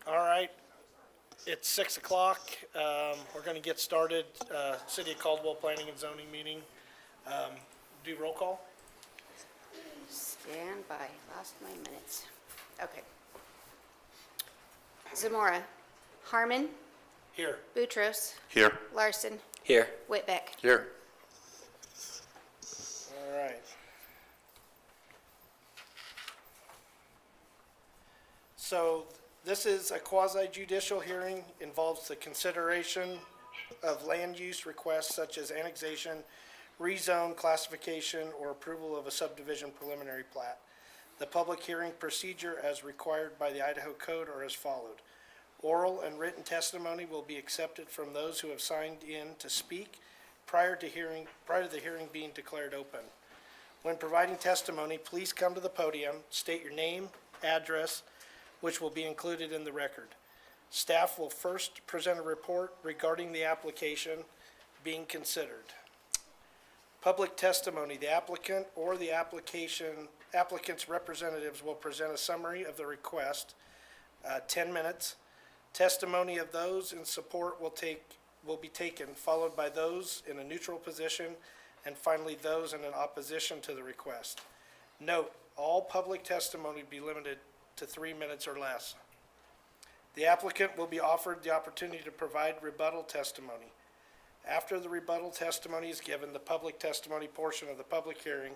All right, it's 6 o'clock. We're going to get started. City of Caldwell Planning and Zoning meeting. Do roll call. Stand by. Lost my minutes. Okay. Zamora. Harmon. Here. Boutros. Here. Larson. Here. Whitbeck. Here. All right. So this is a quasi-judicial hearing, involves the consideration of land use requests such as annexation, rezone, classification, or approval of a subdivision preliminary plat. The public hearing procedure as required by the Idaho Code are as followed. Oral and written testimony will be accepted from those who have signed in to speak prior to the hearing being declared open. When providing testimony, please come to the podium, state your name, address, which will be included in the record. Staff will first present a report regarding the application being considered. Public testimony, the applicant or the applicant's representatives will present a summary of the request, 10 minutes. Testimony of those in support will be taken, followed by those in a neutral position, and finally those in an opposition to the request. Note, all public testimony be limited to 3 minutes or less. The applicant will be offered the opportunity to provide rebuttal testimony. After the rebuttal testimony is given, the public testimony portion of the public hearing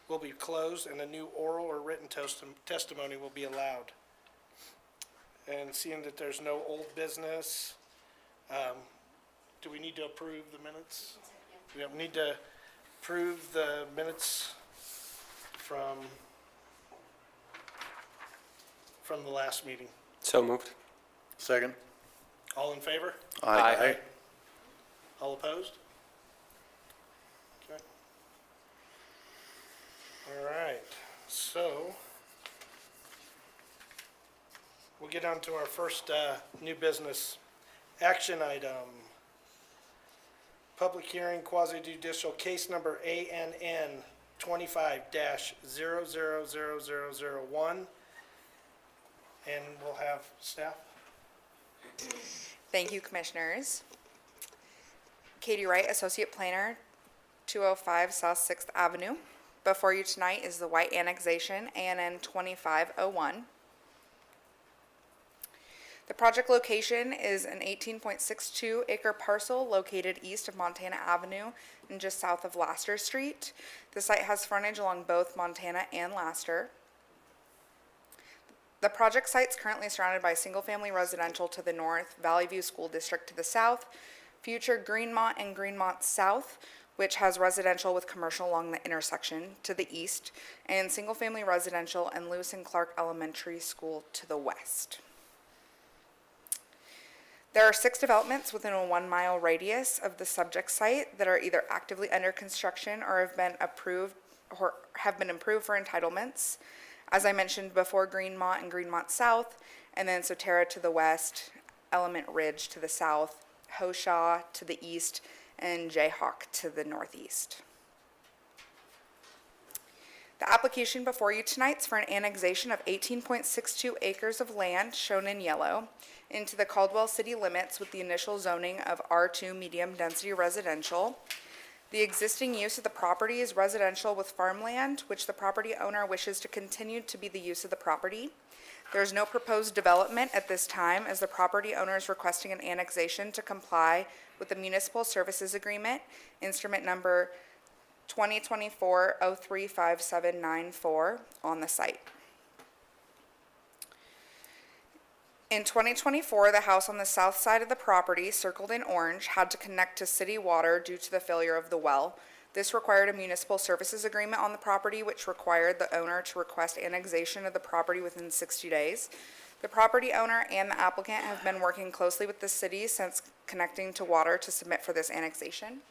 will be closed and a new oral or written testimony will be allowed. And seeing that there's no old business, do we need to approve the minutes? We need to approve the minutes from the last meeting. So moved. Second. All in favor? Aye. All opposed? Okay. All right, so we'll get on to our first new business action item. Public hearing quasi-judicial case number ANN 25-000001. And we'll have staff. Thank you, Commissioners. Katie Wright, Associate Planner, 205 South 6th Avenue. Before you tonight is the White Annexation, ANN 2501. The project location is an 18.62 acre parcel located east of Montana Avenue and just south of Laster Street. The site has frontage along both Montana and Laster. The project site is currently surrounded by single-family residential to the north, Valley View School District to the south, future Greenmont and Greenmont South, which has residential with commercial along the intersection to the east, and single-family residential and Lewis and Clark Elementary School to the west. There are 6 developments within a 1-mile radius of the subject site that are either actively under construction or have been improved for entitlements. As I mentioned before, Greenmont and Greenmont South, and then Soterra to the west, Element Ridge to the south, Hoshaw to the east, and Jayhawk to the northeast. The application before you tonight is for an annexation of 18.62 acres of land, shown in yellow, into the Caldwell city limits with the initial zoning of R2 medium density residential. The existing use of the property is residential with farmland, which the property owner wishes to continue to be the use of the property. There is no proposed development at this time, as the property owner is requesting an annexation to comply with the Municipal Services Agreement, instrument number 2024-035794 on the site. In 2024, the house on the south side of the property, circled in orange, had to connect to city water due to the failure of the well. This required a municipal services agreement on the property, which required the owner to request annexation of the property within 60 days. The property owner and the applicant have been working closely with the city since connecting to water to submit for this annexation.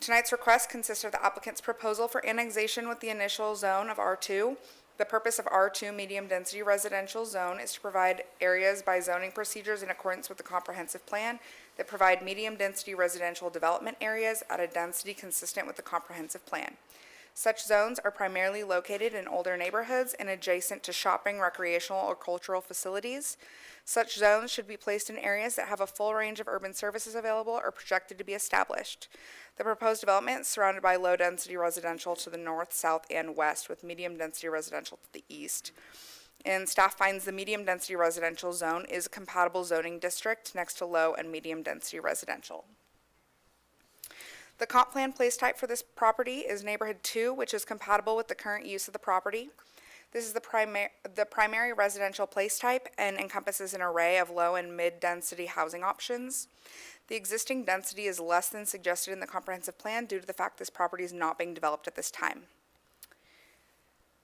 Tonight's request consists of the applicant's proposal for annexation with the initial zone of R2. The purpose of R2 medium density residential zone is to provide areas by zoning procedures in accordance with the comprehensive plan that provide medium density residential development areas at a density consistent with the comprehensive plan. Such zones are primarily located in older neighborhoods and adjacent to shopping, recreational, or cultural facilities. Such zones should be placed in areas that have a full range of urban services available or projected to be established. The proposed development is surrounded by low-density residential to the north, south, and west, with medium-density residential to the east. And staff finds the medium-density residential zone is a compatible zoning district next to low and medium-density residential. The comp plan place type for this property is Neighborhood 2, which is compatible with the current use of the property. This is the primary residential place type and encompasses an array of low and mid-density housing options. The existing density is less than suggested in the comprehensive plan due to the fact this property is not being developed at this time.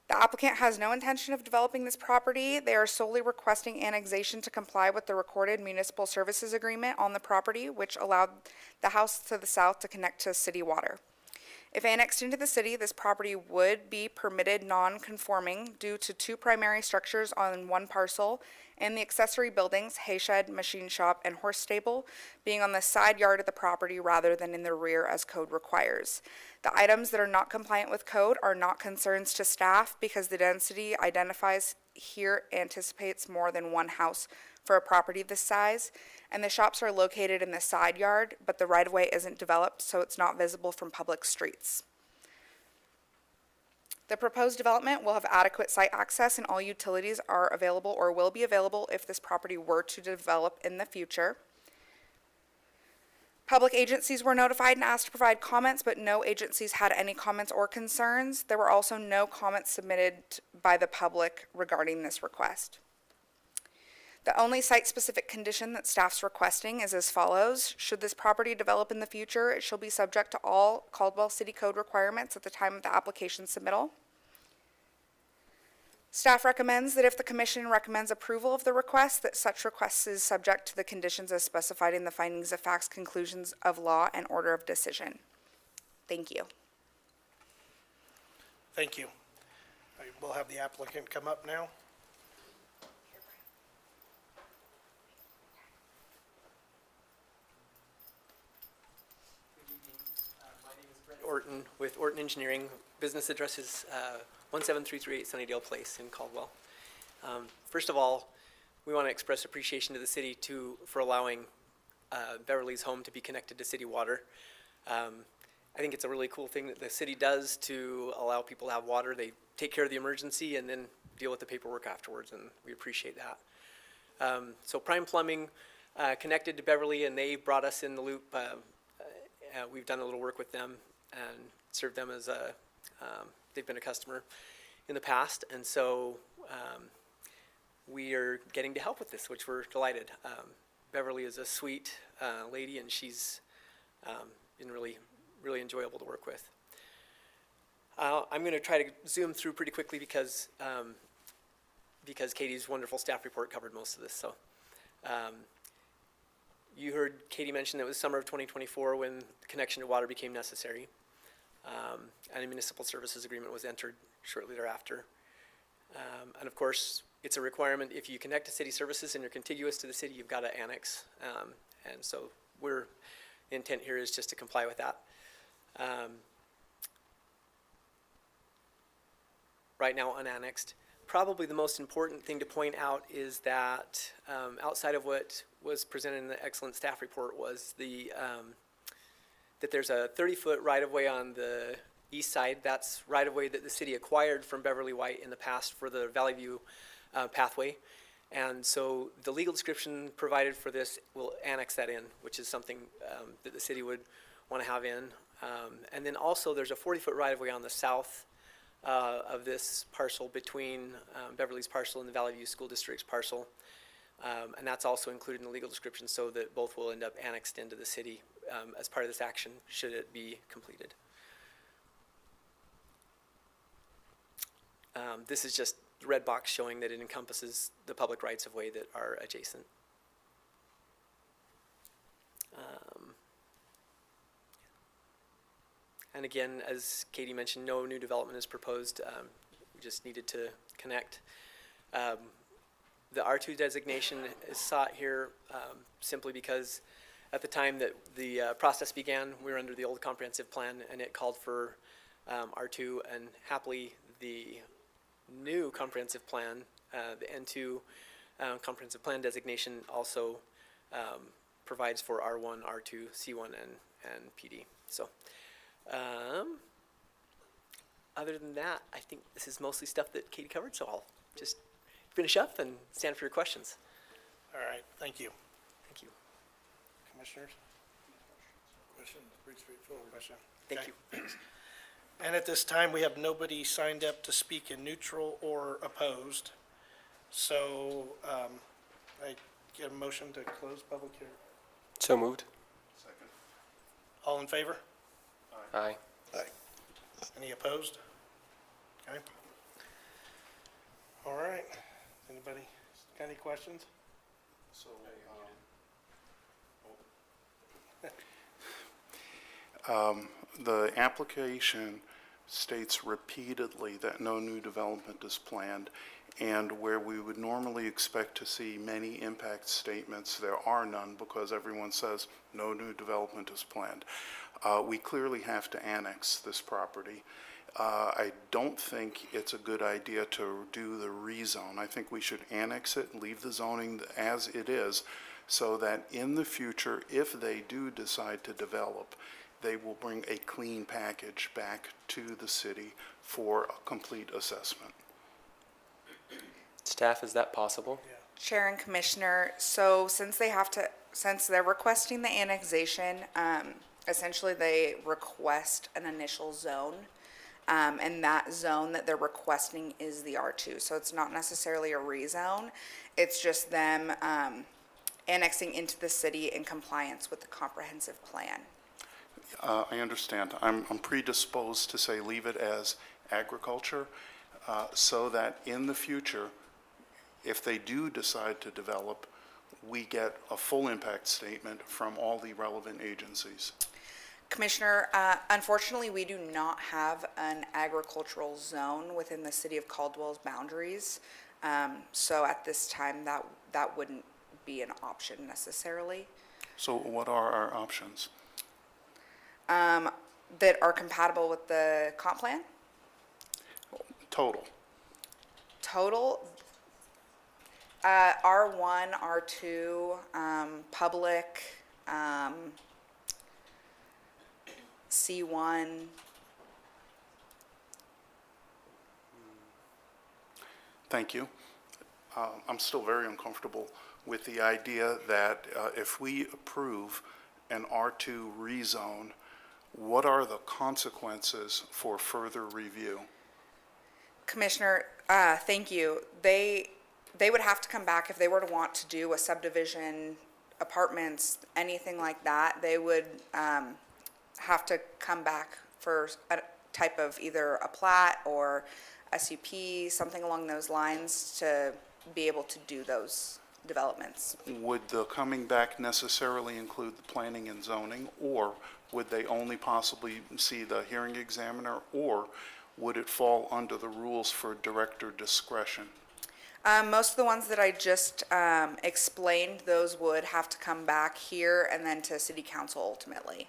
The applicant has no intention of developing this property. They are solely requesting annexation to comply with the recorded municipal services agreement on the property, which allowed the house to the south to connect to city water. If annexed into the city, this property would be permitted non-conforming due to two primary structures on one parcel and the accessory buildings, hay shed, machine shop, and horse stable, being on the side yard of the property rather than in the rear as code requires. The items that are not compliant with code are not concerns to staff because the density identifies here anticipates more than one house for a property this size, and the shops are located in the side yard, but the right-of-way isn't developed, so it's not visible from public streets. The proposed development will have adequate site access and all utilities are available or will be available if this property were to develop in the future. Public agencies were notified and asked to provide comments, but no agencies had any comments or concerns. There were also no comments submitted by the public regarding this request. The only site-specific condition that staff's requesting is as follows. Should this property develop in the future, it shall be subject to all Caldwell City Code requirements at the time of the application submittal. Staff recommends that if the commission recommends approval of the request, that such request is subject to the conditions as specified in the findings of facts, conclusions of law, and order of decision. Thank you. Thank you. We'll have the applicant come up now. My name is Brent Orton with Orton Engineering. Business address is 17338 Sunnydale Place in Caldwell. First of all, we want to express appreciation to the city for allowing Beverly's home to be connected to city water. I think it's a really cool thing that the city does to allow people to have water. They take care of the emergency and then deal with the paperwork afterwards, and we appreciate that. So Prime Plumbing connected to Beverly, and they brought us in the loop. We've done a little work with them and served them as they've been a customer in the past, and so we are getting to help with this, which we're delighted. Beverly is a sweet lady, and she's been really enjoyable to work with. I'm going to try to zoom through pretty quickly because Katie's wonderful staff report covered most of this. So you heard Katie mention that it was summer of 2024 when the connection to water became necessary. And a municipal services agreement was entered shortly thereafter. And of course, it's a requirement if you connect to city services and you're contiguous to the city, you've got to annex. And so the intent here is just to comply with that. Right now, unannexed. Probably the most important thing to point out is that outside of what was presented in the excellent staff report was that there's a 30-foot right-of-way on the east side. That's right-of-way that the city acquired from Beverly White in the past for the Valley View pathway. And so the legal description provided for this will annex that in, which is something that the city would want to have in. And then also there's a 40-foot right-of-way on the south of this parcel between Beverly's parcel and the Valley View School District's parcel. And that's also included in the legal description so that both will end up annexed into the city as part of this action, should it be completed. This is just the red box showing that it encompasses the public rights of way that are adjacent. And again, as Katie mentioned, no new development is proposed. We just needed to connect. The R2 designation is sought here simply because at the time that the process began, we were under the old comprehensive plan, and it called for R2, and happily, the new comprehensive plan, the N2 comprehensive plan designation also provides for R1, R2, C1, and PD. So, other than that, I think this is mostly stuff that Katie covered, so I'll just finish up and stand for your questions. All right, thank you. Thank you. Commissioners? Question, pretty straightforward. Question? Thank Okay. you. And at this time, we have nobody signed up to speak in neutral or opposed. So I get a motion to close public hearing. So moved. All in favor? Aye. Any opposed? Okay. All right. Anybody got any questions? So, The application states repeatedly that no new development is planned, and where we would normally expect to see many impact statements, there are none because everyone says no new development is planned. We clearly have to annex this property. I don't think it's a good idea to do the rezone. I think we should annex it, leave the zoning as it is, so that in the future, if they do decide to develop, they will bring a clean package back to the city for a complete assessment. Staff, is that possible? Chair and Commissioner, so since they're requesting the annexation, essentially they request an initial zone. And that zone that they're requesting is the R2. So it's not necessarily a rezone. It's just them annexing into the city in compliance with the comprehensive plan. I understand. I'm predisposed to say leave it as agriculture, so that in the future, if they do decide to develop, we get a full impact statement from all the relevant agencies. Commissioner, unfortunately, we do not have an agricultural zone within the city of Caldwell's boundaries. So at this time, that wouldn't be an option necessarily. So what are our options? That are compatible with the comp plan? Total. Total, R1, R2, public, C1. Thank you. I'm still very uncomfortable with the idea that if we approve an R2 rezone, what are the consequences for further review? Commissioner, thank you. They would have to come back if they were to want to do a subdivision, apartments, anything like that. They would have to come back for a type of either a plat or SUP, something along those lines to be able to do those developments. Would the coming back necessarily include the planning and zoning, or would they only possibly see the hearing examiner, or would it fall under the rules for director discretion? Most of the ones that I just explained, those would have to come back here and then to city council ultimately.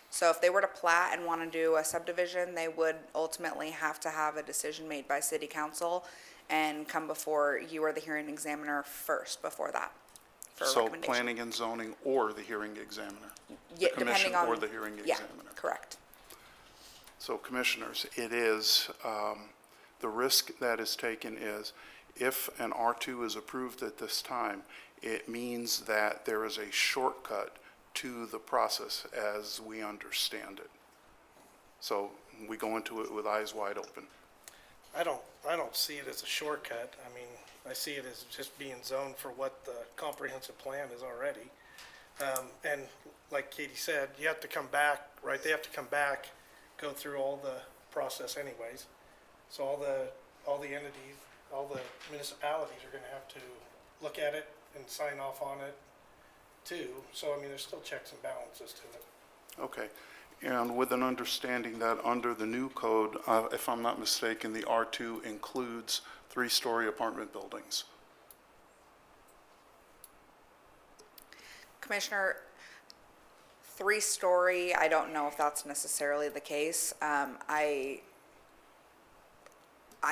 So if they were to plat and want to do a subdivision, they would ultimately have to have a decision made by city council and come before you or the hearing examiner first before that for a So recommendation. planning and zoning or the hearing examiner? Yeah, The commission depending on- or the hearing Yeah, examiner? correct. So commissioners, it is, the risk that is taken is if an R2 is approved at this time, it means that there is a shortcut to the process as we understand it. So we go into it with eyes wide open. I don't see it as a shortcut. I mean, I see it as just being zoned for what the comprehensive plan is already. And like Katie said, you have to come back, right? They have to come back, go through all the process anyways. So all the entities, all the municipalities are gonna have to look at it and sign off on it too. So, I mean, there's still checks and balances to it. Okay. And with an understanding that under the new code, if I'm not mistaken, the R2 includes 3-story apartment buildings. Commissioner, 3-story, I don't know if that's necessarily the case. I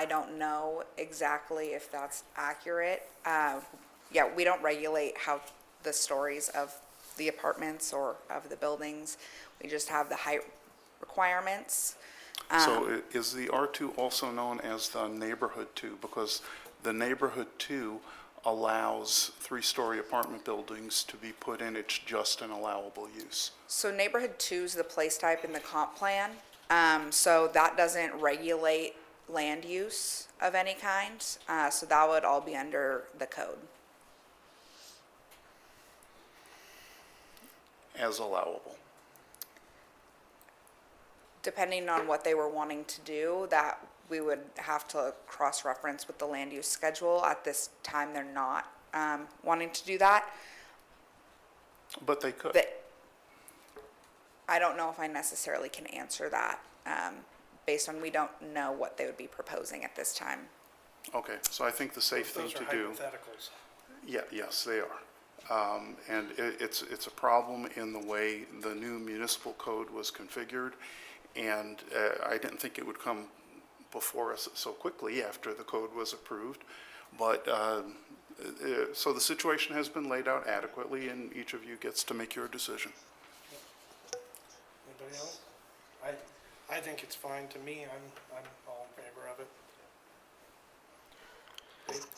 don't know exactly if that's accurate. Yeah, we don't regulate how the stories of the apartments or of the buildings. We just have the height requirements. So is the R2 also known as the neighborhood 2? Because the neighborhood 2 allows 3-story apartment buildings to be put in, it's just an allowable use. So neighborhood 2 is the place type in the comp plan. So that doesn't regulate land use of any kind. So that would all be under the code. As allowable. Depending on what they were wanting to do, that we would have to cross-reference with the land use schedule. At this time, they're not wanting to do that. But they could. But I don't know if I necessarily can answer that, based on we don't know what they would be proposing at this time. Okay, so I think the safe thing Those to are do. hypotheticals. Yeah, yes, they are. And it's a problem in the way the new municipal code was configured. And I didn't think it would come before us so quickly after the code was approved. But, so the situation has been laid out adequately, and each of you gets to make your decision. Anybody else? I think it's fine to me. I'm all in favor of it.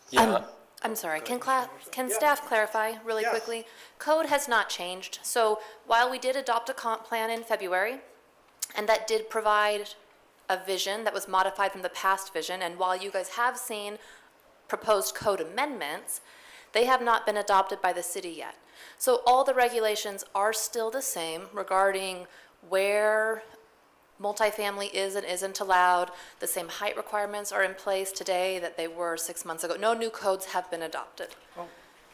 Yeah, I'm sorry, can Yeah. staff clarify really Yeah. quickly? Code has not changed. So while we did adopt a comp plan in February, and that did provide a vision that was modified from the past vision, and while you guys have seen proposed code amendments, they have not been adopted by the city yet. So all the regulations are still the same regarding where multifamily is and isn't allowed. The same height requirements are in place today that they were 6 months ago. No new codes have been adopted.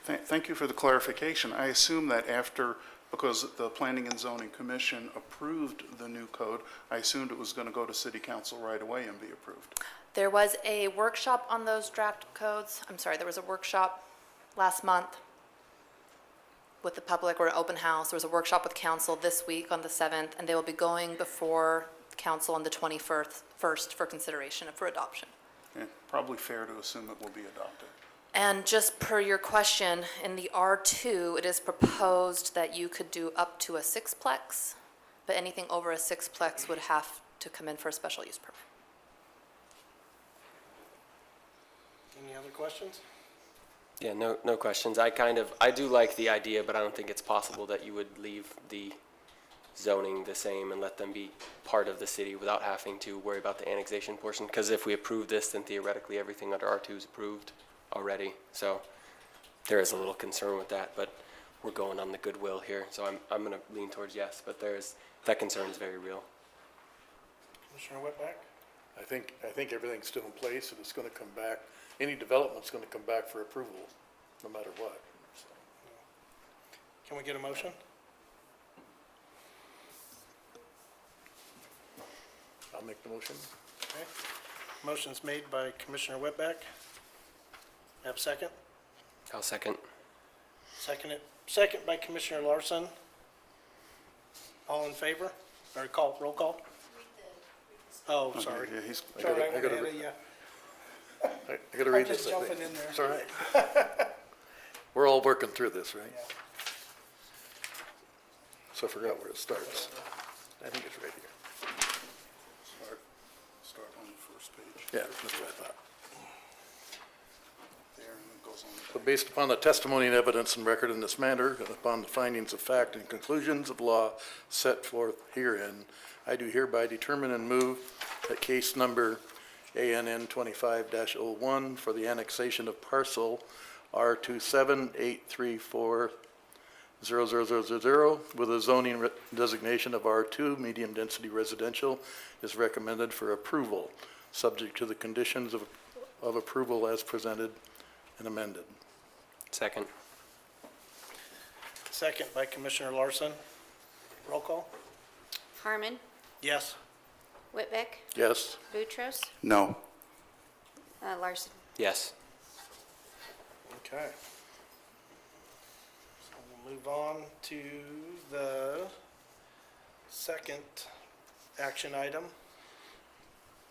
Thank you for the clarification. I assume that after, because the Planning and Zoning Commission approved the new code, I assumed it was going to go to City Council right away and be approved. There was a workshop on those draft codes. I'm sorry, there was a workshop last month with the public, or an open house. There was a workshop with council this week on the 7th, and they will be going before council on the 21st for consideration and for adoption. Yeah, probably fair to assume it will be adopted. And just per your question, in the R2, it is proposed that you could do up to a 6-plex, but anything over a 6-plex would have to come in for a special use permit. Any other questions? yeah, no questions. I do like the idea, but I don't think it's possible that you would leave the zoning the same and let them be part of the city without having to worry about the annexation portion. Because if we approve this, then theoretically everything under R2 is approved already. So there is a little concern with that, but we're going on the goodwill here. So I'm going to lean towards yes, but that concern is very real. Commissioner Whitback? I think everything's still in place, and it's gonna come back, any development's gonna come back for approval, no matter what. So, Can we get a motion? I'll make the motion. Okay. Motion's made by Commissioner Whitback. Have a second? I'll second. Second by Commissioner Larson. All in favor? Or roll call? Oh, sorry. Yeah, he's, Sorry, I I went gotta ahead re- of you. I gotta read this, just I think. jumping in there. It's all right. We're all working through this, right? So I forgot where it starts. I think it's right here. start on the first page. Yeah, that's what I thought. There, and it goes on. So based upon the testimony and evidence and record in this matter, and upon the findings of fact and conclusions of law set forth herein, I do hereby determine and move that case number ANN 25-01 for the annexation of parcel R278340000 with a zoning designation of R2 medium density residential is recommended for approval, subject to the conditions of approval as presented and amended. Second. Second by Commissioner Larson. Roll call? Harmon, Yes. Whitbeck, Yes? Boutros, No. Larson. Yes. Okay. So we'll move on to the second action item.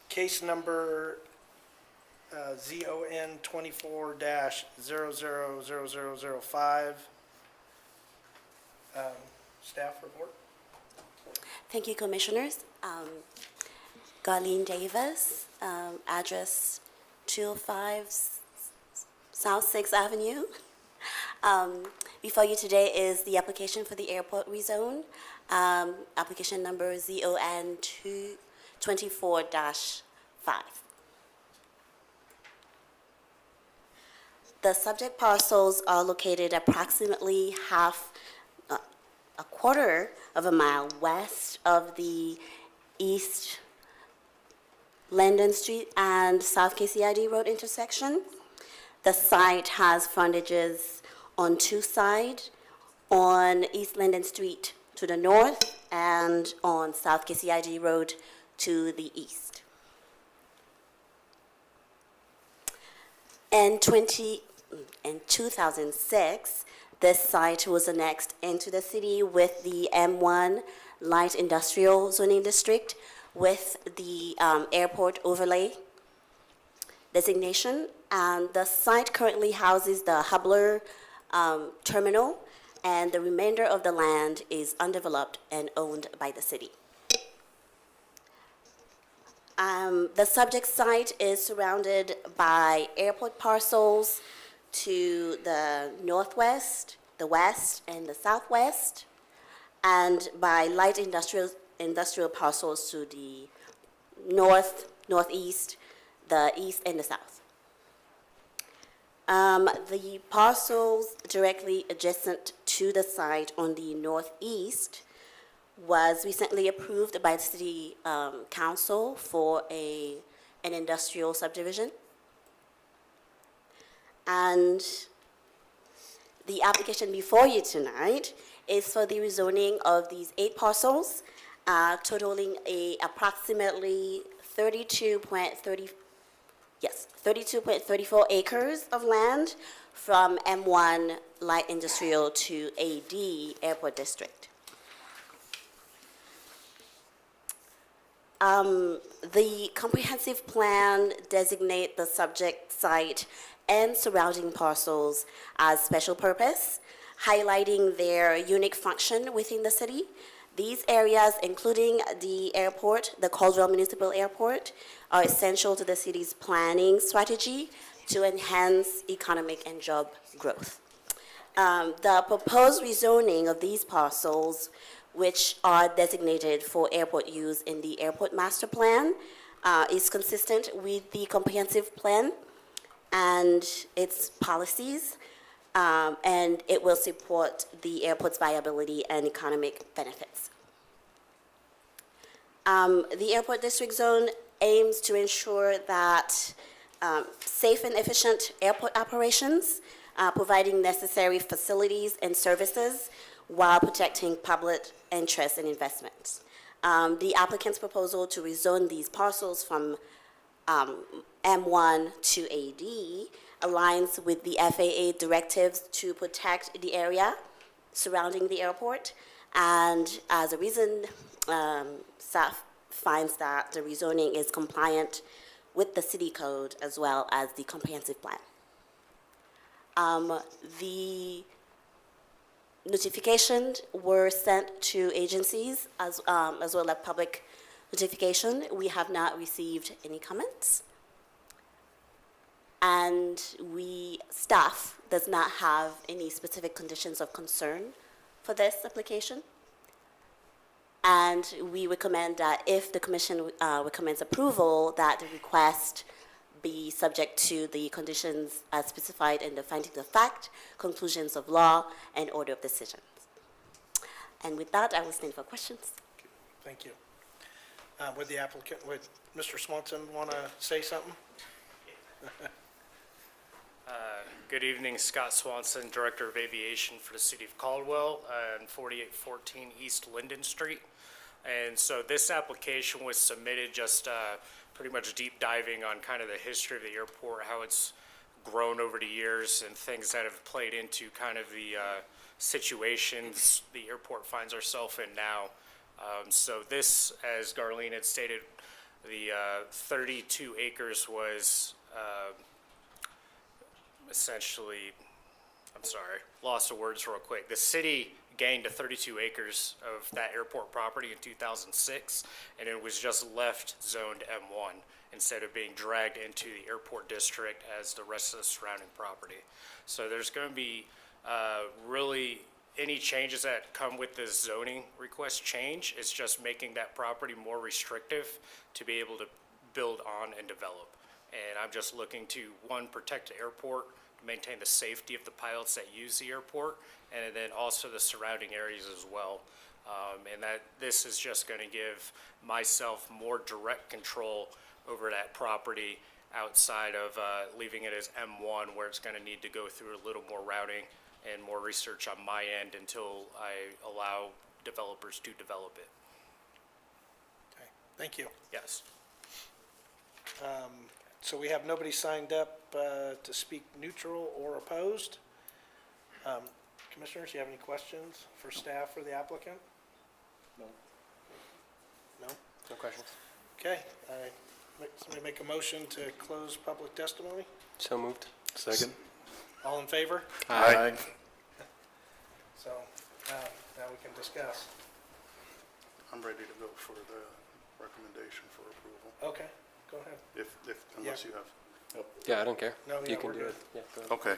Case number ZON 24-000005. Staff report? Thank you, Commissioners. Garlene Davis, address 205 South 6th Avenue. Before you today is the application for the airport rezone, application number ZON 24-5. The subject parcels are located approximately a quarter of a mile west of the East Linden Street and South KCID Road intersection. The site has frontages on two sides, on East Linden Street to the north and on South KCID Road to the east. In 2006, this site was annexed into the city with the M1 Light Industrial Zoning District with the airport overlay designation. And the site currently houses the Hubler terminal, and the remainder of the land is undeveloped and owned by the city. The subject site is surrounded by airport parcels to the northwest, the west, and the southwest, and by light industrial parcels to the north, northeast, the east, and the south. The parcels directly adjacent to the site on the northeast was recently approved by the City Council for an industrial subdivision. And the application before you tonight is for the rezoning of these 8 parcels, totaling approximately 32.34 acres of land from M1 Light Industrial to AD Airport District. The comprehensive plan designates the subject site and surrounding parcels as special purpose, highlighting their unique function within the city. These areas, including the airport, the Caldwell Municipal Airport, are essential to the city's planning strategy to enhance economic and job growth. The proposed rezoning of these parcels, which are designated for airport use in the airport master plan, is consistent with the comprehensive plan and its policies, and it will support the airport's viability and economic benefits. The airport district zone aims to ensure that safe and efficient airport operations, providing necessary facilities and services while protecting public interest and investments. The applicant's proposal to rezone these parcels from M1 to AD aligns with the FAA directives to protect the area surrounding the airport, and as a reason, staff finds that the rezoning is compliant with the city code as well as the comprehensive plan. The notifications were sent to agencies as well as public notification. We have not received any comments. And staff does not have any specific conditions of concern for this application. And we recommend that if the commission recommends approval, that the request be subject to the conditions as specified in the findings of fact, conclusions of law, and order of decisions. And with that, I will stand for questions. Thank you. Would the applicant, would Mr. Swanson want to say something? Good evening, Scott Swanson, Director of Aviation for the City of Caldwell and 4814 East Linden Street. And so this application was submitted just pretty much deep diving on kind of the history of the airport, how it's grown over the years and things that have played into kind of the situations the airport finds ourselves in now. So this, as Garlene had stated, the 32 acres was essentially, I'm sorry, lost of words real quick. The city gained 32 acres of that airport property in 2006, and it was just left zoned M1 instead of being dragged into the airport district as the rest of the surrounding property. So there's going to be really any changes that come with this zoning request change. It's just making that property more restrictive to be able to build on and develop. And I'm just looking to, one, protect the airport, maintain the safety of the pilots that use the airport, and then also the surrounding areas as well. And that this is just going to give myself more direct control over that property outside of leaving it as M1, where it's going to need to go through a little more routing and more research on my end until I allow developers to develop it. Okay, thank you. Yes. So we have nobody signed up to speak neutral or opposed. Commissioners, you have any questions for staff or the applicant? No. No? No questions. Okay, somebody make a motion to close public testimony? So moved. Second? All in favor? Aye. So, now we can discuss. I'm ready to go for the recommendation for approval, Okay, go ahead. unless you have. Yeah, I don't care. No, yeah, You can we're do good. it. Yeah, go ahead. Okay.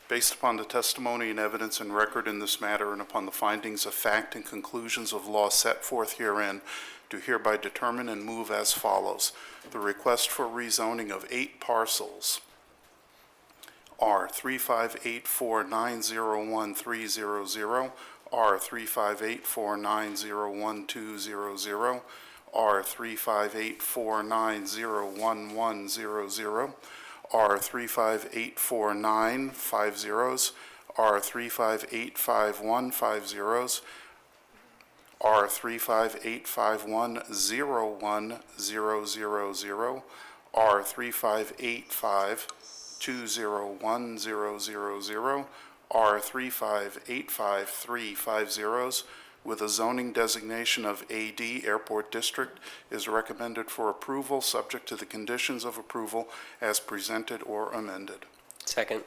Based upon the testimony and evidence and record in this matter, and upon the findings of fact and conclusions of law set forth herein, do hereby determine and move as follows. The request for rezoning of 8 parcels R 358490130, R 358490120, R 358490110, R 3584950, R 3585150, R 358510100, R 358520100, R 3585350, with a zoning designation of AD Airport District, is recommended for approval, subject to the conditions of approval as presented or amended. Second.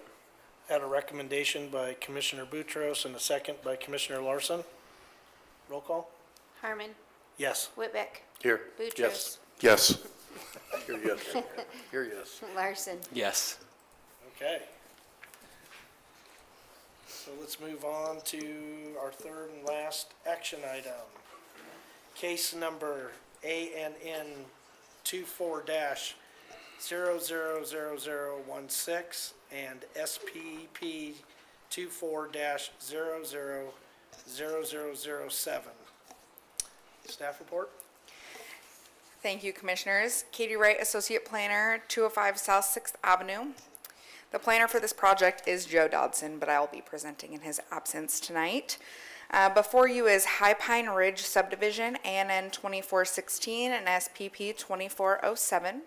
Had a recommendation by Commissioner Boutros and a second by Commissioner Larson. Roll call? Harmon, Yes. Whitbeck, Here. Boutros, Yes. Yes. Here, yes. Here, yes. Larson. Yes. Okay. So let's move on to our third and last action item. Case number ANN 24-000016 and SPP 24-000007. Staff report? Thank you, Commissioners. Katie Wright, Associate Planner, 205 South 6th Avenue. The planner for this project is Joe Dodson, but I'll be presenting in his absence tonight. Before you is High Pine Ridge Subdivision, ANN 2416 and SPP 2407.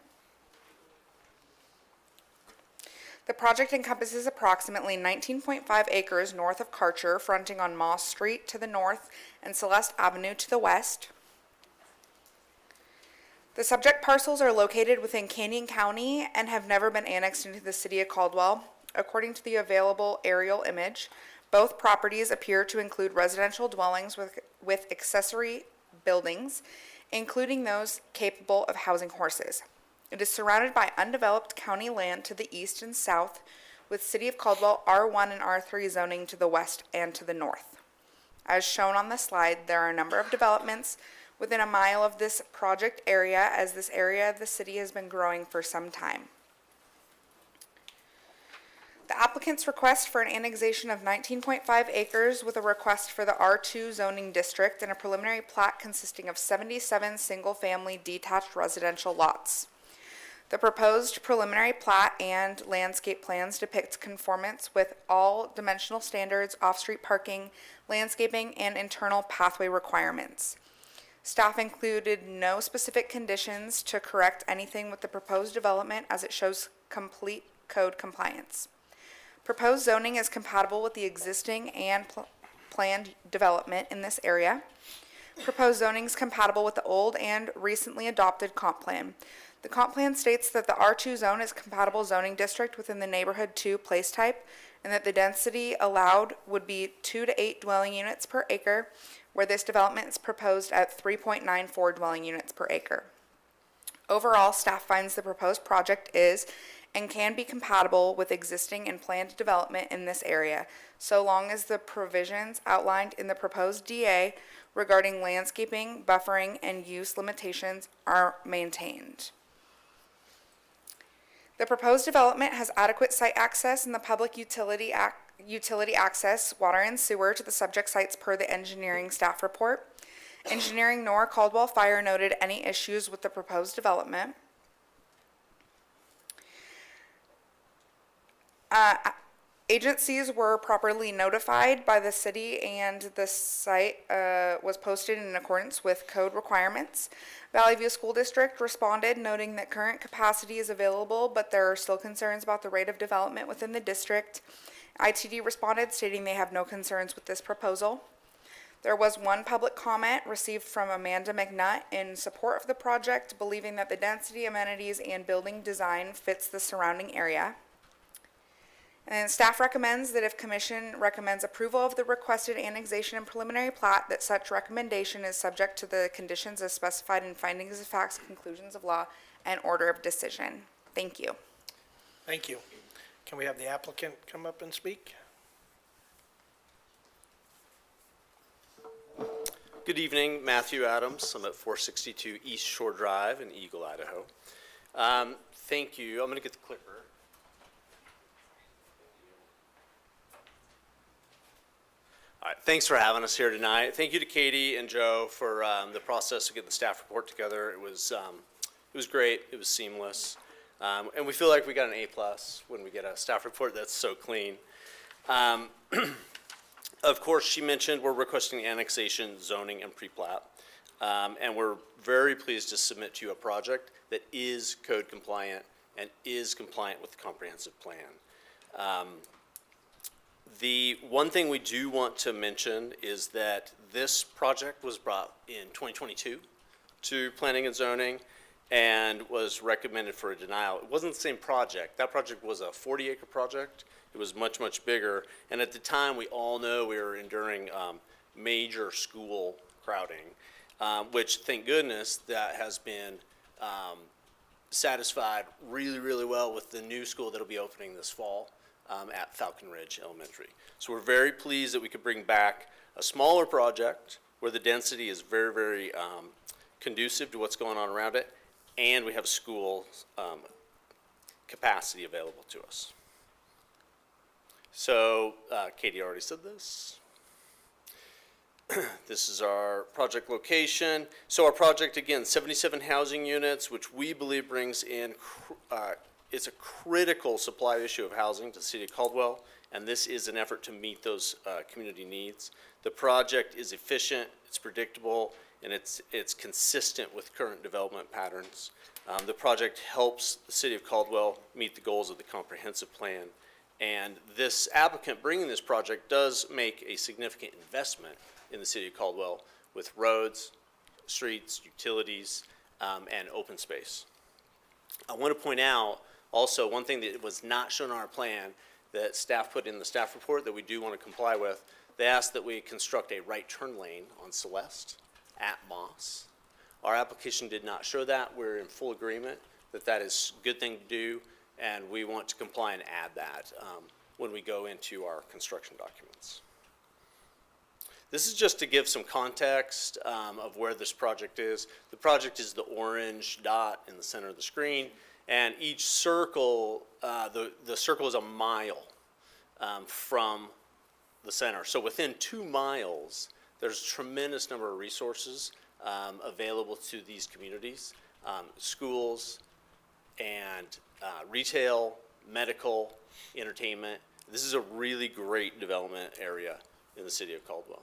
The project encompasses approximately 19.5 acres north of Karcher, fronting on Moss Street to the north and Celeste Avenue to the west. The subject parcels are located within Canyon County and have never been annexed into the city of Caldwell. According to the available aerial image, both properties appear to include residential dwellings with accessory buildings, including those capable of housing horses. It is surrounded by undeveloped county land to the east and south, with City of Caldwell R1 and R3 zoning to the west and to the north. As shown on the slide, there are a number of developments within a mile of this project area, as this area of the city has been growing for some time. The applicant's request for an annexation of 19.5 acres with a request for the R2 zoning district and a preliminary plat consisting of 77 single-family detached residential lots. The proposed preliminary plat and landscape plans depict conformance with all dimensional standards, off-street parking, landscaping, and internal pathway requirements. Staff included no specific conditions to correct anything with the proposed development, as it shows complete code compliance. Proposed zoning is compatible with the existing and planned development in this area. Proposed zoning is compatible with the old and recently adopted comp plan. The comp plan states that the R2 zone is a compatible zoning district within the neighborhood 2 place type, and that the density allowed would be 2 to 8 dwelling units per acre, where this development is proposed at 3.94 dwelling units per acre. Overall, staff finds the proposed project is and can be compatible with existing and planned development in this area, so long as the provisions outlined in the proposed DA regarding landscaping, buffering, and use limitations are maintained. The proposed development has adequate site access and the public utility access, water and sewer to the subject sites per the engineering staff report. Engineering nor Caldwell Fire noted any issues with the proposed development. Agencies were properly notified by the city and the site was posted in accordance with code requirements. Valley View School District responded noting that current capacity is available, but there are still concerns about the rate of development within the district. ITD responded stating they have no concerns with this proposal. There was one public comment received from Amanda McNutt in support of the project, believing that the density, amenities, and building design fits the surrounding area. And staff recommends that if commission recommends approval of the requested annexation and preliminary plat, that such recommendation is subject to the conditions as specified in findings of facts, conclusions of law, and order of decision. Thank you. Thank you. Can we have the applicant come up and speak? Good evening, Matthew Adams. I'm at 462 East Shore Drive in Eagle, Idaho. Thank you. I'm going to get the clicker. All right, thanks for having us here tonight. Thank you to Katie and Joe for the process of getting the staff report together. It was great. It was seamless. And we feel like we got an A+ when we get a staff report that's so clean. Of course, she mentioned we're requesting annexation, zoning, and pre-plat. And we're very pleased to submit to you a project that is code compliant and is compliant with the comprehensive plan. The one thing we do want to mention is that this project was brought in 2022 to planning and zoning and was recommended for a denial. It wasn't the same project. That project was a 40-acre project. It was much, much bigger. And at the time, we all know we were enduring major school crowding, which, thank goodness, that has been satisfied really, really well with the new school that'll be opening this fall at Falcon Ridge Elementary. So we're very pleased that we could bring back a smaller project where the density is very, very conducive to what's going on around it, and we have school capacity available to us. So Katie already said this. This is our project location. So our project, again, 77 housing units, which we believe brings in, it's a critical supply issue of housing to the city of Caldwell, and this is an effort to meet those community needs. The project is efficient, it's predictable, and it's consistent with current development patterns. The project helps the city of Caldwell meet the goals of the comprehensive plan. And this applicant bringing this project does make a significant investment in the city of Caldwell with roads, streets, utilities, and open space. I want to point out also one thing that was not shown on our plan that staff put in the staff report that we do want to comply with. They asked that we construct a right turn lane on Celeste at Moss. Our application did not show that. We're in full agreement that that is a good thing to do, and we want to comply and add that when we go into our construction documents. This is just to give some context of where this project is. The project is the orange dot in the center of the screen, and each circle, the circle is a mile from the center. So within 2 miles, there's a tremendous number of resources available to these communities, schools and retail, medical, entertainment. This is a really great development area in the city of Caldwell.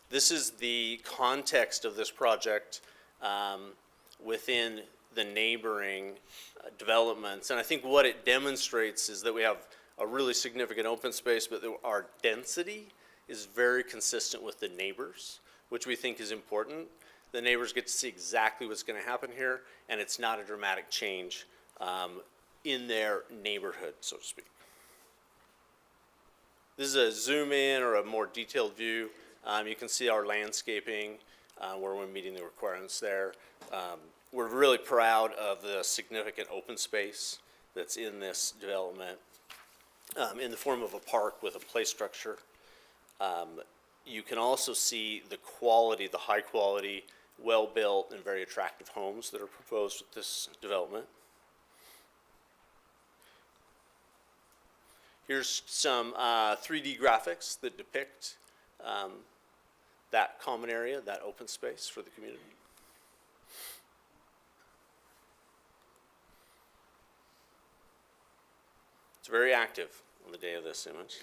This is the context of this project within the neighboring developments. And I think what it demonstrates is that we have a really significant open space, but our density is very consistent with the neighbors, which we think is important. The neighbors get to see exactly what's going to happen here, and it's not a dramatic change in their neighborhood, so to speak. This is a zoom in or a more detailed view. You can see our landscaping where we're meeting the requirements there. We're really proud of the significant open space that's in this development in the form of a park with a play structure. You can also see the quality, the high quality, well-built and very attractive homes that are proposed with this development. Here's some 3D graphics that depict that common area, that open space for the community. It's very active on the day of this image.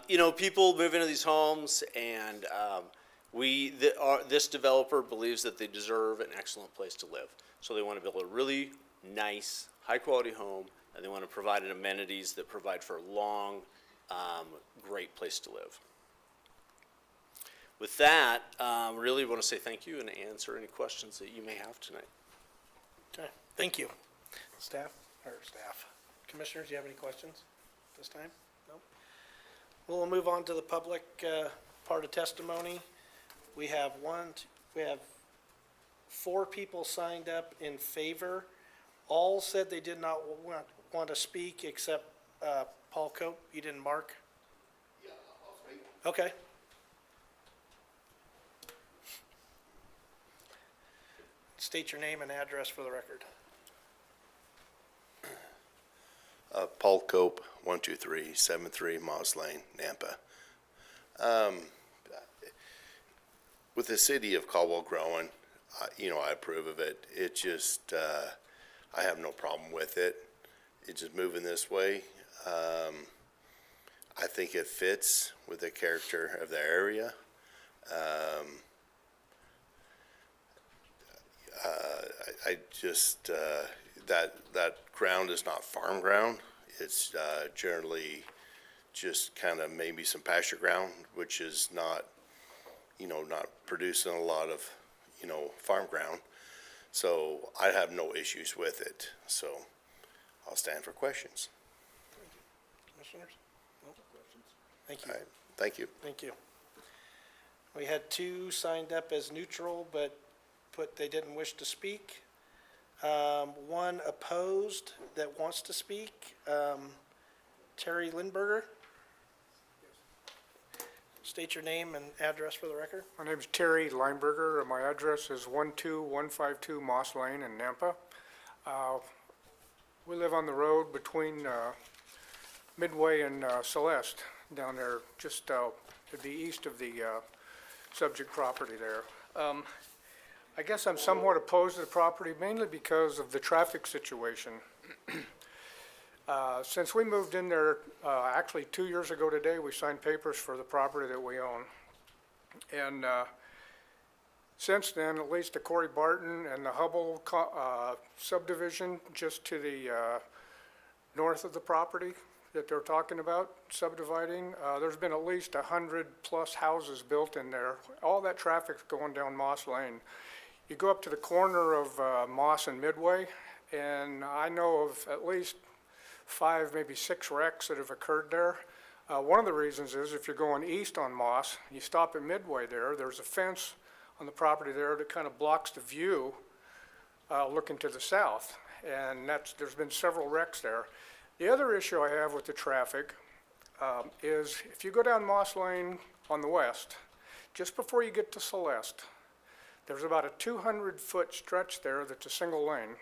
You know, people move into these homes, and this developer believes that they deserve an excellent place to live. So they want to build a really nice, high-quality home, and they want to provide amenities that provide for a long, great place to live. With that, really want to say thank you and answer any questions that you may have tonight. Okay, thank you. Staff. Commissioners, do you have any questions this time? No? We'll move on to the public part of testimony. We have four people signed up in favor. All said they did not want to speak except Paul Cope. You didn't mark? Yeah, I'll speak. Okay. State your name and address for the record. Paul Cope, 12373 Moss Lane, Nampa. With the city of Caldwell growing, you know, I approve of it. It just, I have no problem with it. It's just moving this way. I think it fits with the character of the area. I just, that ground is not farm ground. It's generally just kind of maybe some pasture ground, which is not, you know, not producing a lot of, you know, farm ground. So I have no issues with it. So I'll stand for questions. Commissioners? No questions. Thank you. All right. Thank you. Thank you. We had two signed up as neutral, but they didn't wish to speak. One opposed that wants to speak. Terry Lindberger. State your name and address for the record. My name is Terry Leinberger, and my address is 12152 Moss Lane in Nampa. We live on the road between Midway and Celeste, down there, just to the east of the subject property there. I guess I'm somewhat opposed to the property, mainly because of the traffic situation. Since we moved in there, actually 2 years ago today, we signed papers for the property that we own. And since then, at least the Corey Barton and the Hubble subdivision, just to the north of the property that they're talking about subdividing, there's been at least 100+ houses built in there. All that traffic's going down Moss Lane. You go up to the corner of Moss and Midway, and I know of at least 5, maybe 6 wrecks that have occurred there. One of the reasons is if you're going east on Moss, you stop at Midway there, there's a fence on the property there that kind of blocks the view looking to the south, and there's been several wrecks there. The other issue I have with the traffic is if you go down Moss Lane on the west, just before you get to Celeste, there's about a 200-foot stretch there that's a single lane.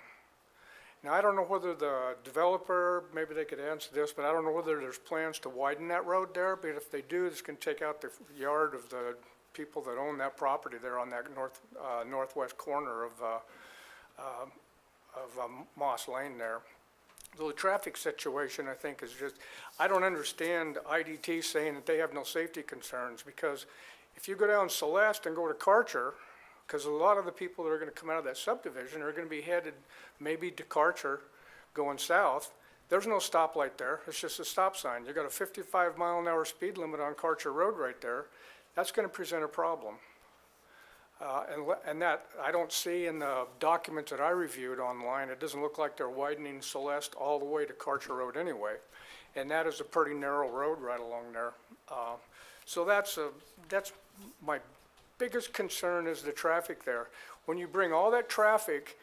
Now, I don't know whether the developer, maybe they could answer this, but I don't know whether there's plans to widen that road there, but if they do, this can take out the yard of the people that own that property there on that northwest corner of Moss Lane there. So the traffic situation, I think, is just, I don't understand IDT saying that they have no safety concerns, because if you go down Celeste and go to Karcher, because a lot of the people that are going to come out of that subdivision are going to be headed maybe to Karcher going south. There's no stoplight there. It's just a stop sign. You got a 55-mile-an-hour speed limit on Karcher Road right there. that's going to present a problem. And that, I don't see in the documents that I reviewed online, it doesn't look like they're widening Celeste all the way to Karcher Road anyway. And that is a pretty narrow road right along there. So that's my biggest concern is the traffic there. When you bring all that traffic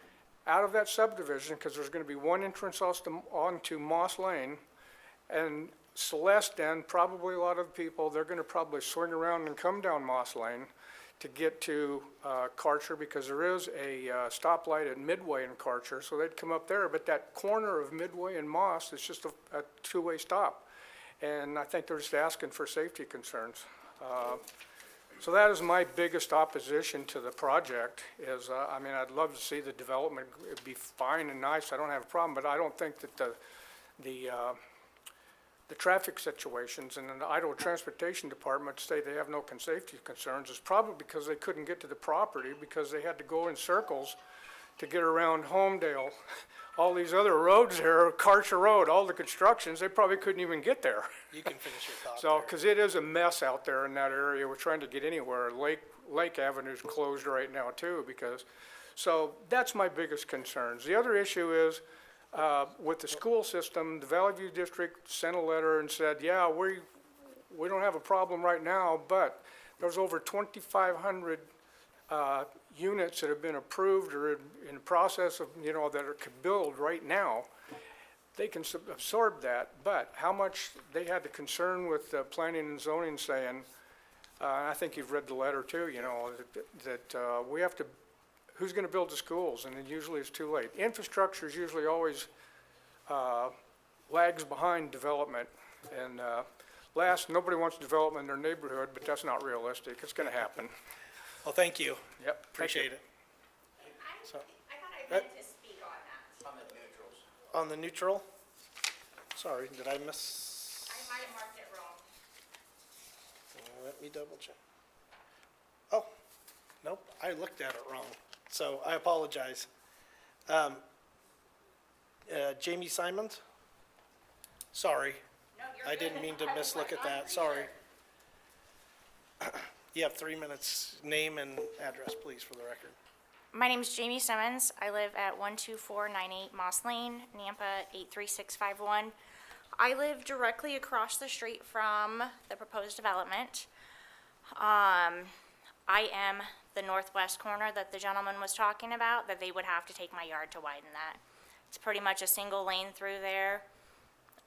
out of that subdivision, because there's going to be one entrance onto Moss Lane, and Celeste then, probably a lot of people, they're going to probably swing around and come down Moss Lane to get to Karcher, because there is a stoplight at Midway in Karcher, so they'd come up there. But that corner of Midway and Moss is just a two-way stop. And I think they're just asking for safety concerns. So that is my biggest opposition to the project is, I mean, I'd love to see the development. It'd be fine and nice, I don't have a problem, but I don't think that the traffic situations and the Idaho Transportation Department say they have no safety concerns is probably because they couldn't get to the property because they had to go in circles to get around Homedale. All these other roads there, Karcher Road, all the constructions, they probably couldn't even get there. You can finish your thought So, there. because it is a mess out there in that area. We're trying to get anywhere. Lake Avenue's closed right now too because, so that's my biggest concerns. The other issue is, with the school system, the Valley View District sent a letter and said, yeah, we don't have a problem right now, but there's over 2,500 units that have been approved or in the process of, you know, that are built right now. They can absorb that, but how much they had the concern with planning and zoning saying, I think you've read the letter too, you know, that we have to, who's going to build the schools? And then usually it's too late. Infrastructure is usually always lags behind development. And nobody wants development in their neighborhood, but that's not realistic. It's going to happen. Well, thank you. Yep. Thank you. Appreciate it. I thought I meant to speak on that. On the neutral? Sorry, did I miss? I might have marked it wrong. Let me double check. Oh, nope, I looked at it wrong, so I apologize. Jamie Simons? Sorry, No, you're I good. didn't mean to I was mislook like, at I'm that, pretty sorry. sure. You have 3 minutes. Name and address, please, for the record. My name is Jamie Simmons. I live at 12498 Moss Lane, Nampa 83651. I live directly across the street from the proposed development. I am the northwest corner that the gentleman was talking about, that they would have to take my yard to widen that. It's pretty much a single lane through there.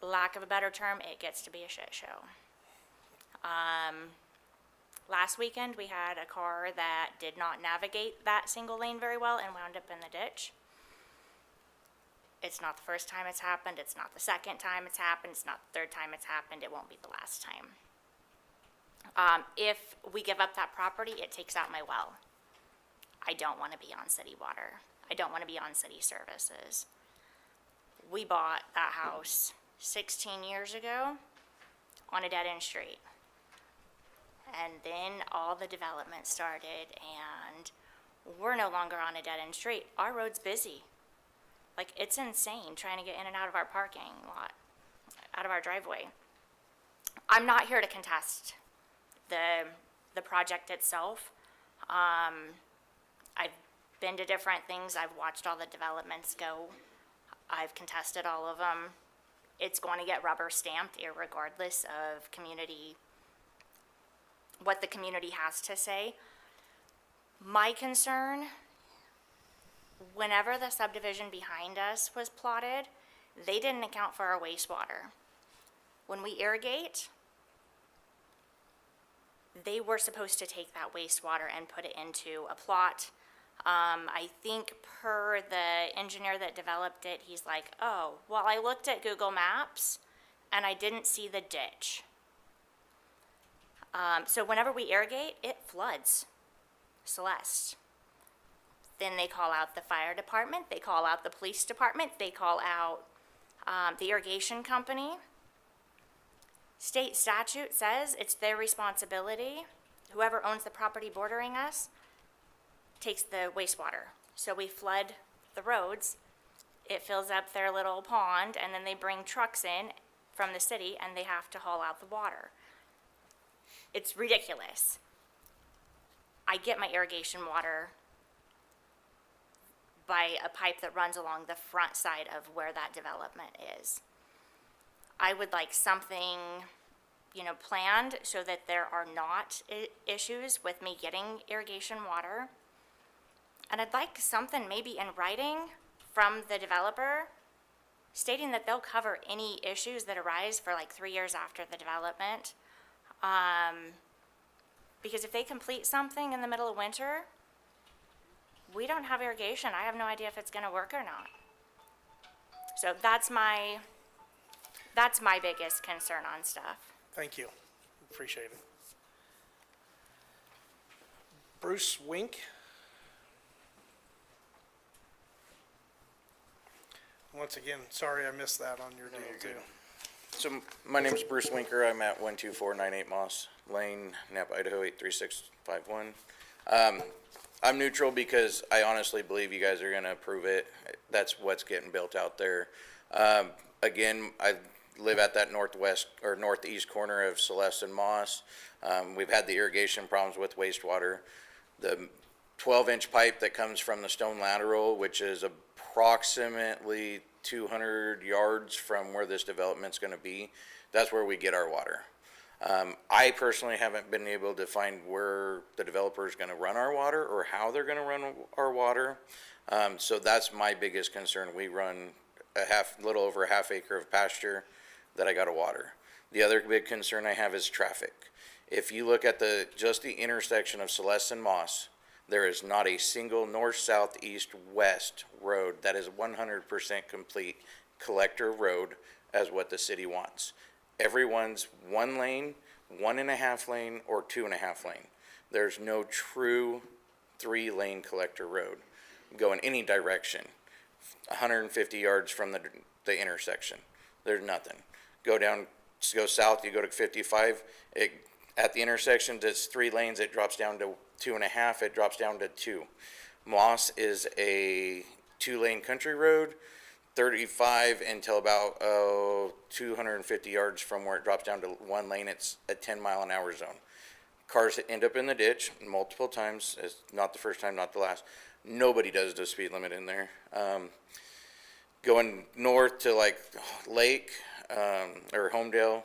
Lack of a better term, it gets to be a shit show. Last weekend, we had a car that did not navigate that single lane very well and wound up in the ditch. It's not the first time it's happened, it's not the second time it's happened, it's not the third time it's happened, it won't be the last time. If we give up that property, it takes out my well. I don't want to be on city water. I don't want to be on city services. We bought that house 16 years ago on a dead-end street. And then all the development started, and we're no longer on a dead-end street. Our road's busy. Like, it's insane trying to get in and out of our parking lot, out of our driveway. I'm not here to contest the project itself. I've been to different things. I've watched all the developments go. I've contested all of them. It's going to get rubber stamped irregardless of what the community has to say. My concern, whenever the subdivision behind us was plotted, they didn't account for our wastewater. When we irrigate, they were supposed to take that wastewater and put it into a plot. I think per the engineer that developed it, he's like, oh, well, I looked at Google Maps and I didn't see the ditch. So whenever we irrigate, it floods Celeste. Then they call out the fire department, they call out the police department, they call out the irrigation company. State statute says it's their responsibility. Whoever owns the property bordering us takes the wastewater. So we flood the roads, it fills up their little pond, and then they bring trucks in from the city and they have to haul out the water. It's ridiculous. I get my irrigation water by a pipe that runs along the front side of where that development is. I would like something, planned so that there are not issues with me getting irrigation water. And I'd like something maybe in writing from the developer stating that they'll cover any issues that arise for like 3 years after the development. Because if they complete something in the middle of winter, we don't have irrigation. I have no idea if it's gonna work or not. So that's my biggest concern on stuff. Thank you. Appreciate it. Bruce Wink. Once again, sorry I missed that on your deal too. So my name is Bruce Winker. I'm at 12498 Moss Lane, Napa, Idaho 83651. I'm neutral because I honestly believe you guys are going to approve it. That's what's getting built out there. Again, I live at that northwest or northeast corner of Celeste and Moss. We've had the irrigation problems with wastewater. The 12-inch pipe that comes from the stone lateral, which is approximately 200 yards from where this development's going to be, that's where we get our water. I personally haven't been able to find where the developer is going to run our water or how they're going to run our water. So that's my biggest concern. We run little over a half acre of pasture that I got to water. The other big concern I have is traffic. If you look at just the intersection of Celeste and Moss, there is not a single north, south, east, west road that is 100% complete collector road as what the city wants. Everyone's 1 lane, 1.5 lane, or 2.5 lane. There's no true 3-lane collector road going any direction. 150 yards from the intersection. There's nothing. Go south, you go to 55. At the intersection, it's 3 lanes. It drops down to 2.5. It drops down to 2. Moss is a 2-lane country road. 35 until about 250 yards from where it drops down to 1 lane. It's a 10-mile-an-hour zone. Cars end up in the ditch multiple times. It's not the first time, not the last. Nobody does the speed limit in there. Going north to like Lake or Homedale,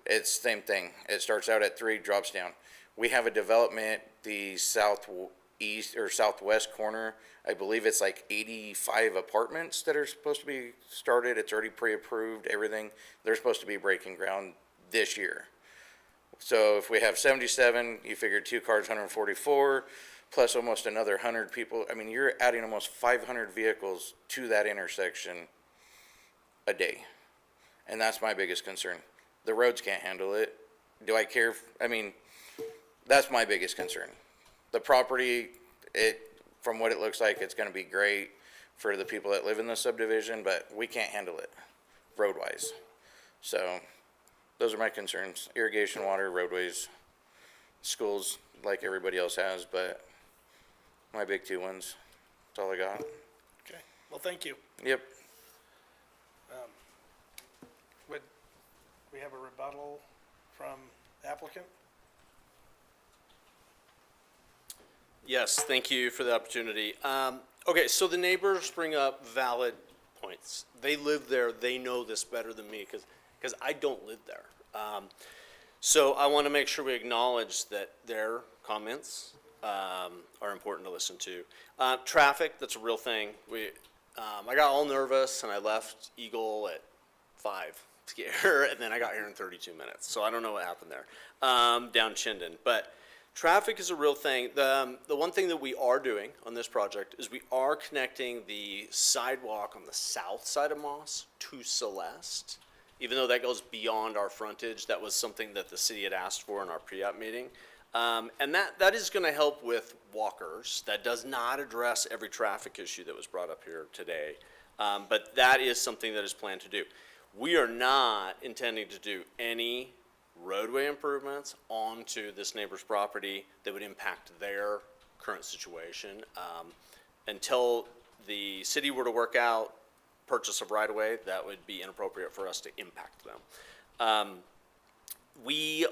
it's the same thing. It starts out at 3, drops down. We have a development, the southeast or southwest corner. I believe it's like 85 apartments that are supposed to be started. It's already pre-approved, everything. They're supposed to be breaking ground this year. So if we have 77, you figure 2 cars, 144, plus almost another 100 people. I mean, you're adding almost 500 vehicles to that intersection a day. And that's my biggest concern. The roads can't handle it. Do I care? That's my biggest concern. The property, from what it looks like, it's going to be great for the people that live in the subdivision, but we can't handle it road-wise. So those are my concerns. Irrigation, water, roadways, schools like everybody else has, but my big 2 ones. That's all I got. Okay, well, thank you. Yep. Would we have a rebuttal from the applicant? Yes, thank you for the opportunity. Okay, so the neighbors bring up valid points. They live there, they know this better than me, because I don't live there. So I want to make sure we acknowledge that their comments are important to listen to. Traffic, that's a real thing. I got all nervous and I left Eagle at 5 to get here, and then I got here in 32 minutes. So I don't know what happened there, down Chinden. But traffic is a real thing. The one thing that we are doing on this project is we are connecting the sidewalk on the south side of Moss to Celeste. Even though that goes beyond our frontage, that was something that the city had asked for in our pre-app meeting. And that is going to help with walkers. That does not address every traffic issue that was brought up here today. But that is something that is planned to do. We are not intending to do any roadway improvements onto this neighbor's property that would impact their current situation. Until the city were to work out purchase of right-of-way, that would be inappropriate for us to impact them. we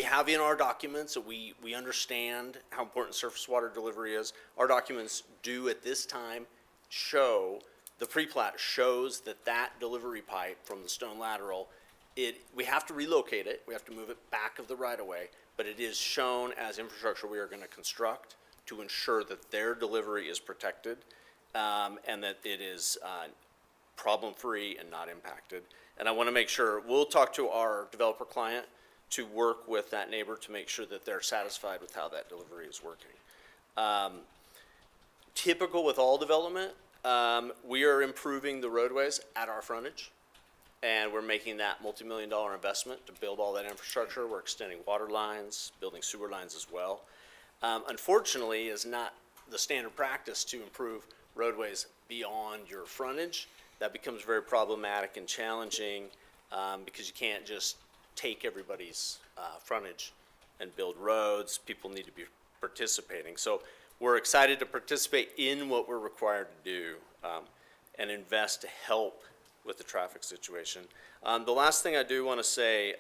have in our documents that we understand how important surface water delivery is. Our documents do at this time show, the pre-plat shows that delivery pipe from the stone lateral, we have to relocate it, we have to move it back of the right-of-way, but it is shown as infrastructure we are going to construct to ensure that their delivery is protected, and that it is problem-free and not impacted. And I want to make sure, we'll talk to our developer client to work with that neighbor to make sure that they're satisfied with how that delivery is working. Typical with all development, we are improving the roadways at our frontage, and we're making that multi-million-dollar investment to build all that infrastructure. We're extending water lines, building sewer lines as well. Unfortunately, it's not the standard practice to improve roadways beyond your frontage. That becomes very problematic and challenging because you can't just take everybody's frontage and build roads. People need to be participating. So we're excited to participate in what we're required to do and invest to help with the traffic situation. The last thing I do want to say,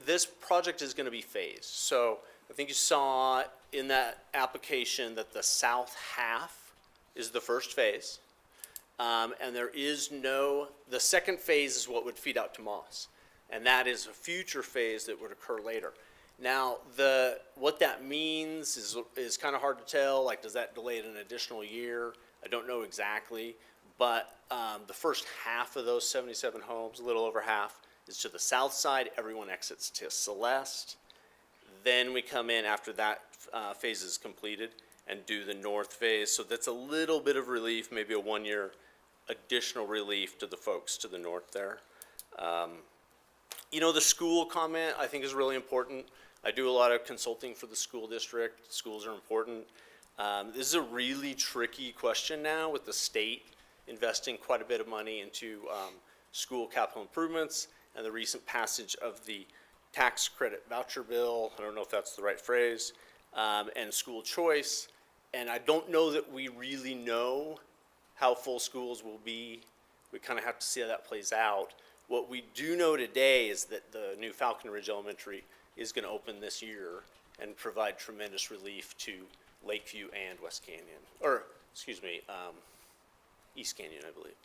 this project is going to be phased. So I think you saw in that application that the south half is the first phase. And there is the second phase is what would feed out to Moss. And that is a future phase that would occur later. Now, what that means is kind of hard to tell. Like, does that delay it an additional year? I don't know exactly. But the first half of those 77 homes, a little over half, is to the south side. Everyone exits to Celeste. Then we come in after that phase is completed and do the north phase. So that's a little bit of relief, maybe a 1-year additional relief to the folks to the north there. The school comment I think is really important. I do a lot of consulting for the school district. Schools are important. This is a really tricky question now with the state investing quite a bit of money into school capital improvements and the recent passage of the tax credit voucher bill. I don't know if that's the right phrase, and school choice. And I don't know that we really know how full schools will be. We kind of have to see how that plays out. What we do know today is that the new Falcon Ridge Elementary is going to open this year and provide tremendous relief to Lakeview and West Canyon, or excuse me, East Canyon, I believe.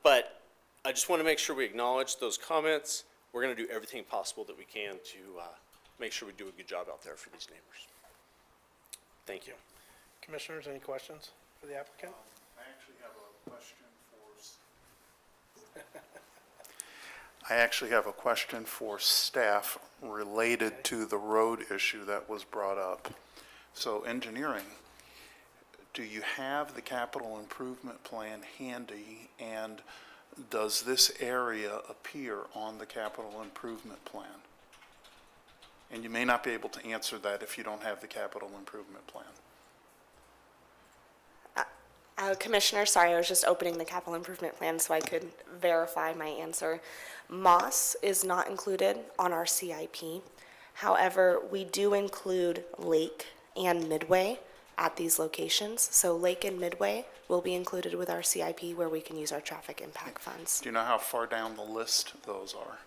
But I just want to make sure we acknowledge those comments. We're going to do everything possible that we can to make sure we do a good job out there for these neighbors. Thank you. Commissioners, any questions for the applicant? I actually have a question for staff related to the road issue that was brought up. So engineering, do you have the capital improvement plan handy, and does this area appear on the capital improvement plan? And you may not be able to answer that if you don't have the capital improvement plan. Commissioner, sorry, I was just opening the capital improvement plan so I could verify my answer. Moss is not included on our CIP. However, we do include Lake and Midway at these locations. So Lake and Midway will be included with our CIP where we can use our traffic impact funds. Do you know how far down the list those are?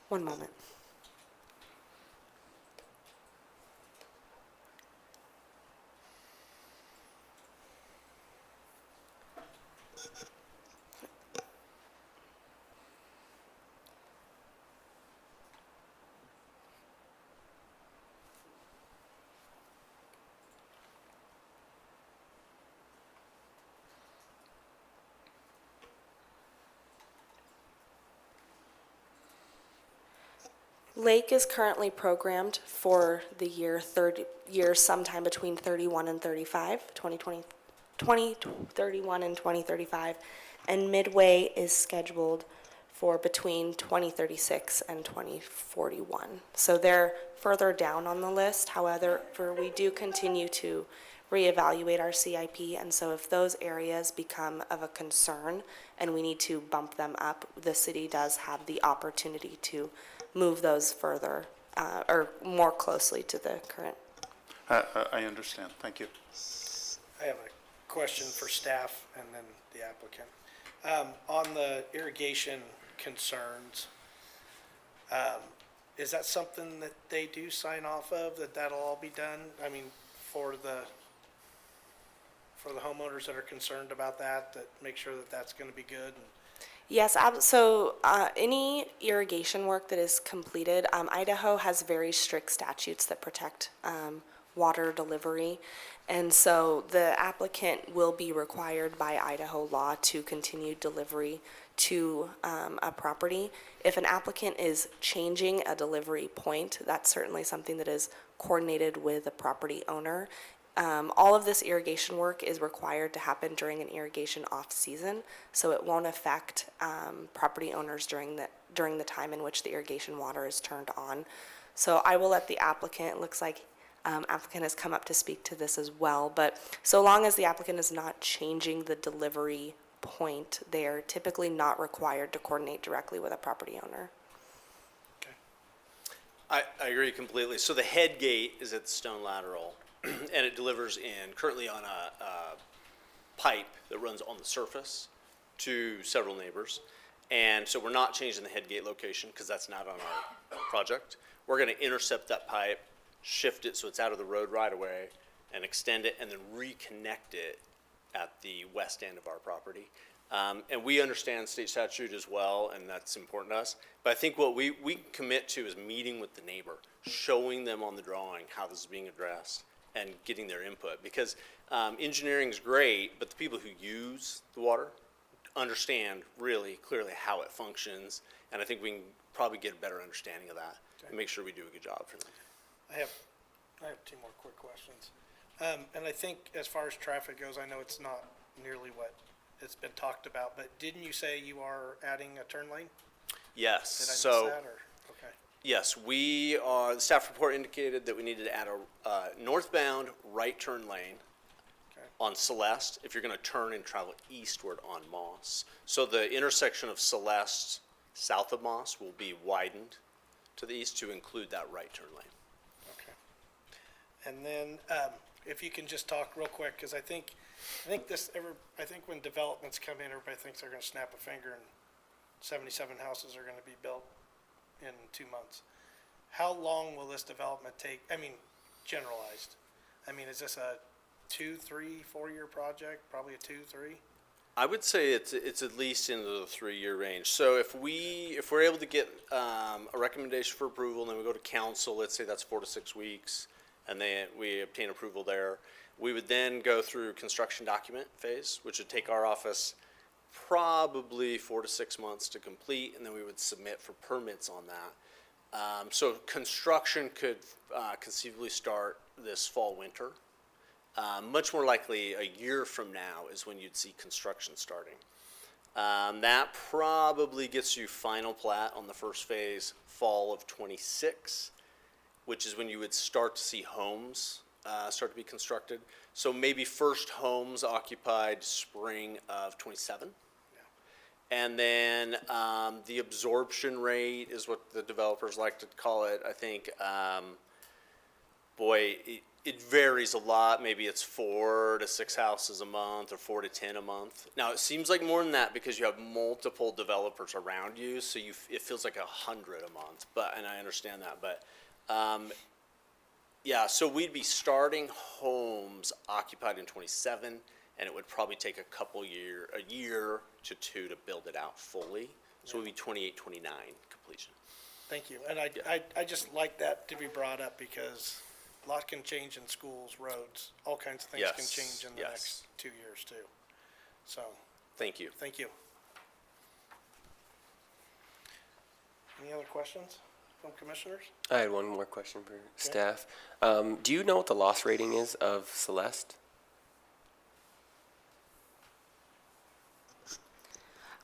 One moment. Lake is currently programmed for the year sometime between 31 and 35, 2031 and 2035, and Midway is scheduled for between 2036 and 2041. So they're further down on the list. However, we do continue to reevaluate our CIP, and so if those areas become of a concern and we need to bump them up, the city does have the opportunity to move those further or more closely to the current. I understand. Thank you. I have a question for staff and then the applicant. On the irrigation concerns, is that something that they do sign off of, that that'll all be done? I mean, for the homeowners that are concerned about that make sure that that's gonna be good? Yes, any irrigation work that is completed, Idaho has very strict statutes that protect water delivery. And so the applicant will be required by Idaho law to continue delivery to a property. If an applicant is changing a delivery point, that's certainly something that is coordinated with the property owner. All of this irrigation work is required to happen during an irrigation off-season, so it won't affect property owners during the time in which the irrigation water is turned on. So I will let the applicant, it looks like applicant has come up to speak to this as well, but so long as the applicant is not changing the delivery point, they're typically not required to coordinate directly with a property owner. I agree completely. So the head gate is at the stone lateral, and it delivers currently on a pipe that runs on the surface to several neighbors. And so we're not changing the head gate location because that's not on our project. We're going to intercept that pipe, shift it so it's out of the road right away, and extend it, and then reconnect it at the west end of our property. And we understand state statute as well, and that's important to us. But I think what we commit to is meeting with the neighbor, showing them on the drawing how this is being addressed, and getting their input. Because engineering is great, but the people who use the water understand really clearly how it functions, and I think we can probably get a better understanding of that and make sure we do a good job for them. I have two more quick questions. And I think as far as traffic goes, I know it's not nearly what it's been talked about, but didn't you say you are adding a turn lane? Yes. Did I miss So that, or, okay. yes, the staff report indicated that we needed to add a northbound right turn lane Okay. on Celeste if you're going to turn and travel eastward on Moss. So the intersection of Celeste south of Moss will be widened to the east to include that right turn lane. Okay. And then, if you can just talk real quick, because I think when developments come in, everybody thinks they're gonna snap a finger and 77 houses are gonna be built in 2 months. How long will this development take? I mean, generalized. I mean, is this a 2, 3, 4-year project? Probably a 2, 3? I would say it's at least into the 3-year range. So if we're able to get a recommendation for approval, and then we go to council, let's say that's 4 to 6 weeks, and then we obtain approval there, we would then go through construction document phase, which would take our office probably 4 to 6 months to complete, and then we would submit for permits on that. So construction could conceivably start this fall, winter. Much more likely a year from now is when you'd see construction starting. That probably gets you final plat on the first phase fall of '26, which is when you would start to see homes start to be constructed. So maybe first homes occupied spring of '27. And then the absorption rate is what the developers like to call it. I think, it varies a lot. Maybe it's 4 to 6 houses a month or 4 to 10 a month. Now, it seems like more than that because you have multiple developers around you, so it feels like 100 a month. And I understand that, but yeah, so we'd be starting homes occupied in '27, and it would probably take a year to 2 to build it out fully. So it would be '28, '29 completion. Thank you. And I just like that to be brought up because a lot can change in schools, roads, all kinds of things can Yes, change in the yes. next 2 years too. So, Thank you. thank you. Any other questions from commissioners? I had one more question for staff. Do you know what the loss rating is of Celeste?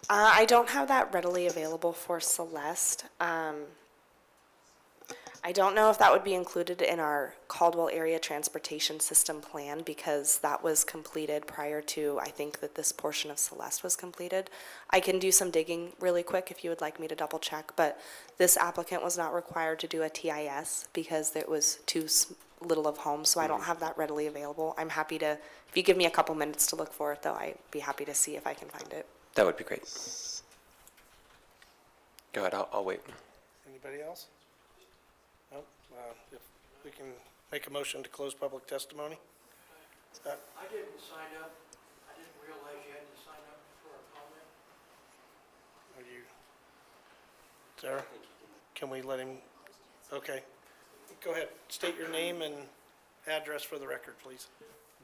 I don't have that readily available for Celeste. I don't know if that would be included in our Caldwell Area Transportation System Plan because that was completed prior to, I think that this portion of Celeste was completed. I can do some digging really quick if you would like me to double check, but this applicant was not required to do a TIS because it was too little of homes, so I don't have that readily available. I'm happy to, if you give me a couple minutes to look for it though, I'd be happy to see if I can find it. That would be great. Go ahead, I'll wait. Anybody else? Nope. If we can make a motion to close public testimony? I didn't sign up. I didn't realize you had to sign up for a comment. Are you, Sarah? Can we let him? Okay. Go ahead. State your name and address for the record, please.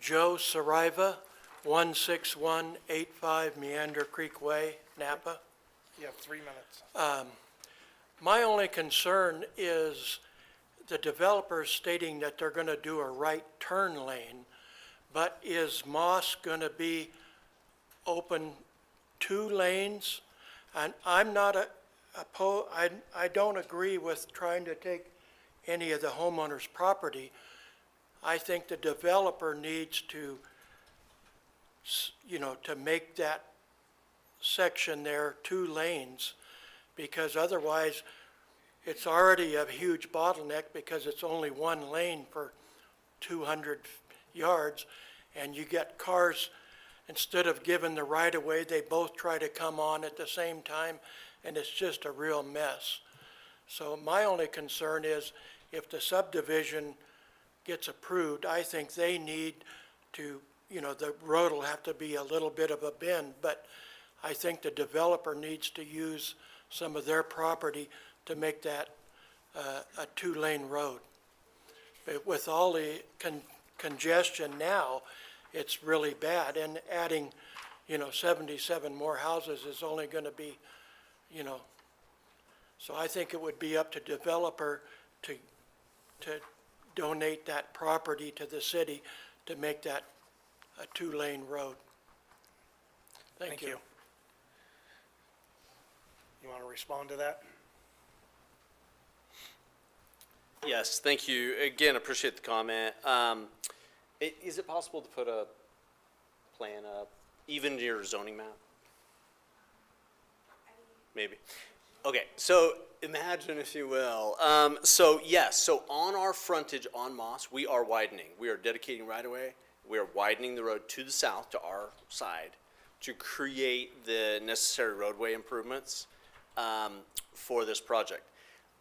Joe Sariva, 16185 Meander Creek Way, Napa. You have 3 minutes. My only concern is the developers stating that they're going to do a right turn lane, but is Moss going to be open 2 lanes? And I'm not I don't agree with trying to take any of the homeowner's property. I think the developer needs to, to make that section there 2 lanes, because otherwise it's already a huge bottleneck because it's only 1 lane for 200 yards, and you get cars, instead of giving the right-of-way, they both try to come on at the same time, and it's just a real mess. So my only concern is if the subdivision gets approved, I think they need to, the road will have to be a little bit of a bend, but I think the developer needs to use some of their property to make that a 2-lane road. But with all the congestion now, it's really bad, and adding, 77 more houses is only going to be, so I think it would be up to developer to donate that property to the city to make that a 2-lane road. Thank you. You want to respond to that? Yes, thank you. Again, appreciate the comment. Is it possible to put a plan up, even your zoning map? Maybe. Okay, so imagine, if you will. So yes, so on our frontage on Moss, we are widening. We are dedicating right away. We are widening the road to the south, to our side, to create the necessary roadway improvements for this project.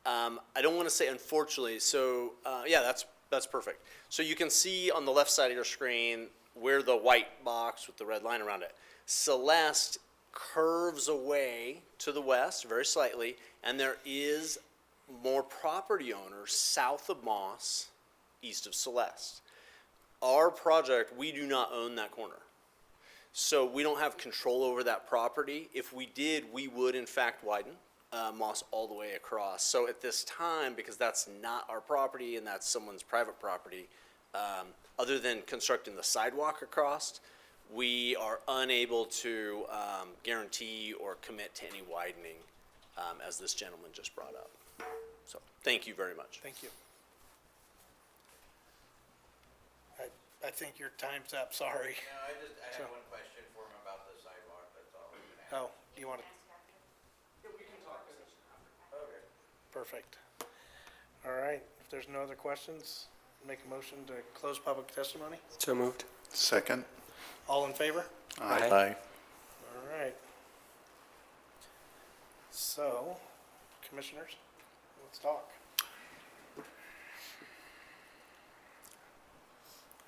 I don't want to say unfortunately, so yeah, that's perfect. So you can see on the left side of your screen where the white box with the red line around it. Celeste curves away to the west very slightly, and there is more property owners south of Moss, east of Celeste. Our project, we do not own that corner. So we don't have control over that property. If we did, we would in fact widen Moss all the way across. So at this time, because that's not our property and that's someone's private property, other than constructing the sidewalk across, we are unable to guarantee or commit to any widening, as this gentleman just brought up. So thank you very much. Thank you. I think your time's up, sorry. No, I had one question for him about the sidewalk, that's all I was gonna ask. Oh, you want to? We can talk about it. Okay. Perfect. All right, if there's no other questions, make a motion to close public testimony. So moved. Second. All in favor? Aye. All right. So, commissioners, let's talk.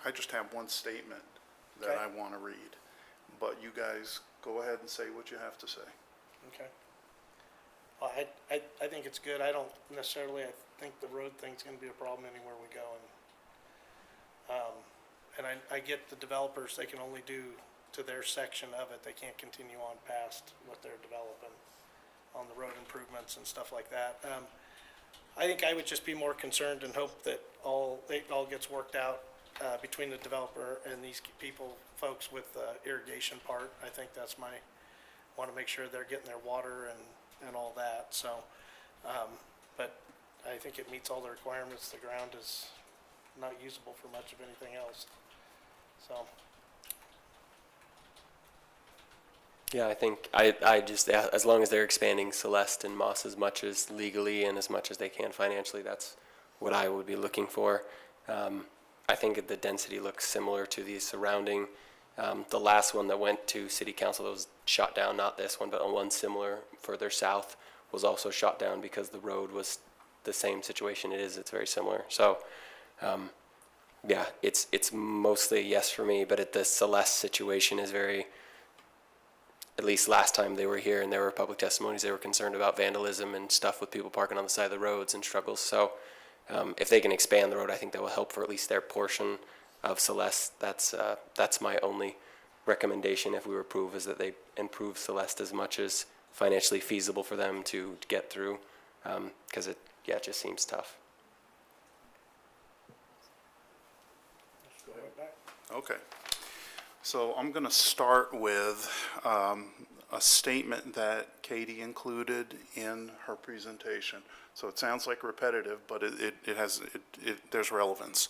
I just have one statement that Okay. I want to read, but you guys go ahead and say what you have to say. Okay. Well, I think it's good. I don't necessarily, I think the road thing's gonna be a problem anywhere we go. And I get the developers, they can only do to their section of it. They can't continue on past what they're developing on the road improvements and stuff like that. I think I would just be more concerned and hope that it all gets worked out between the developer and these folks with the irrigation part. I think that's want to make sure they're getting their water and all that, so, but I think it meets all the requirements. The ground is not usable for much of anything else. So, Yeah, I think, I just, as long as they're expanding Celeste and Moss as much as legally and as much as they can financially, that's what I would be looking for. I think the density looks similar to the surrounding, the last one that went to city council that was shot down, not this one, but one similar further south was also shot down because the road was the same situation it is. It's very similar. So, yeah, it's mostly a yes for me, but the Celeste situation is very, at least last time they were here and there were public testimonies, they were concerned about vandalism and stuff with people parking on the side of the roads and struggles. So if they can expand the road, I think that will help for at least their portion of Celeste. That's my only recommendation if we were approve, is that they improve Celeste as much as financially feasible for them to get through, because it just seems tough. Okay. So I'm going to start with a statement that Katie included in her presentation. So it sounds like repetitive, but there's relevance.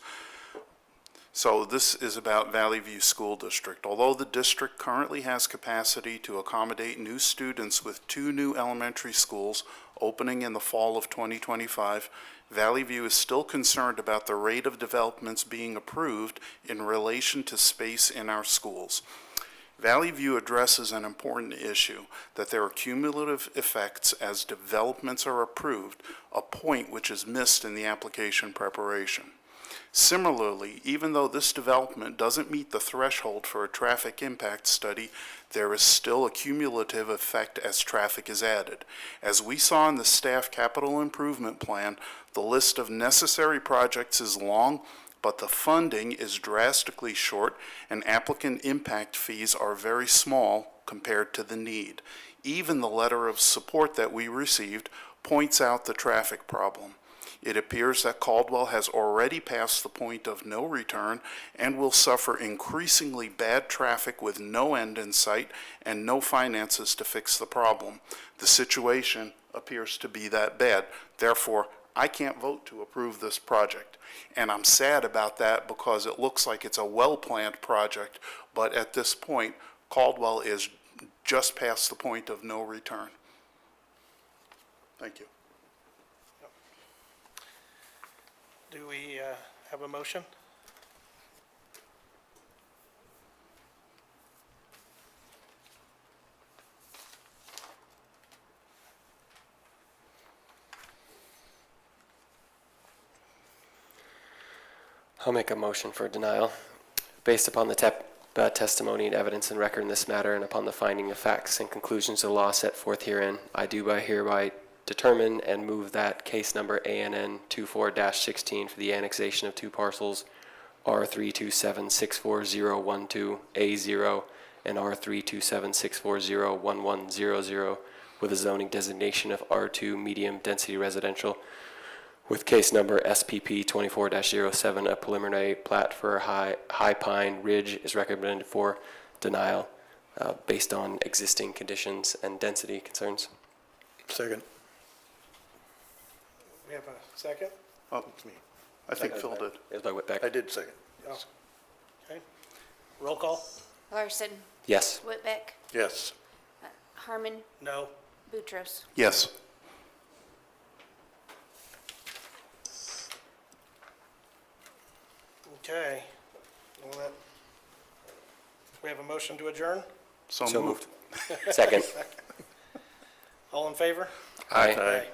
So this is about Valley View School District. Although the district currently has capacity to accommodate new students with 2 new elementary schools opening in the fall of 2025, Valley View is still concerned about the rate of developments being approved in relation to space in our schools. Valley View addresses an important issue, that there are cumulative effects as developments are approved, a point which is missed in the application preparation. Similarly, even though this development doesn't meet the threshold for a traffic impact study, there is still a cumulative effect as traffic is added. As we saw in the staff capital improvement plan, the list of necessary projects is long, but the funding is drastically short and applicant impact fees are very small compared to the need. Even the letter of support that we received points out the traffic problem. It appears that Caldwell has already passed the point of no return and will suffer increasingly bad traffic with no end in sight and no finances to fix the problem. The situation appears to be that bad. Therefore, I can't vote to approve this project. And I'm sad about that because it looks like it's a well-planned project, but at this point, Caldwell is just past the point of no return. Thank you. do we have a motion? I'll make a motion for denial. Based upon the testimony and evidence and record in this matter, and upon the finding of facts and conclusions of the law set forth herein, I do hereby determine and move that case number ANN 24-16 for the annexation of two parcels, R327-64012A0 and R327-6401100, with a zoning designation of R2 medium density residential, with case number SPP 24-07, a preliminary plat for High Pine Ridge is recommended for denial based on existing conditions and density concerns. Second. We have a second? Oh, it's me. I think Phil did. It was by Whitbeck. I did second. Oh. Okay. Roll call? Larson, Yes. Whitbeck, Yes. Harmon, No. Boutros. Yes. Okay. Well, we have a motion to adjourn? So So moved. Second. All in favor? Aye. Aye.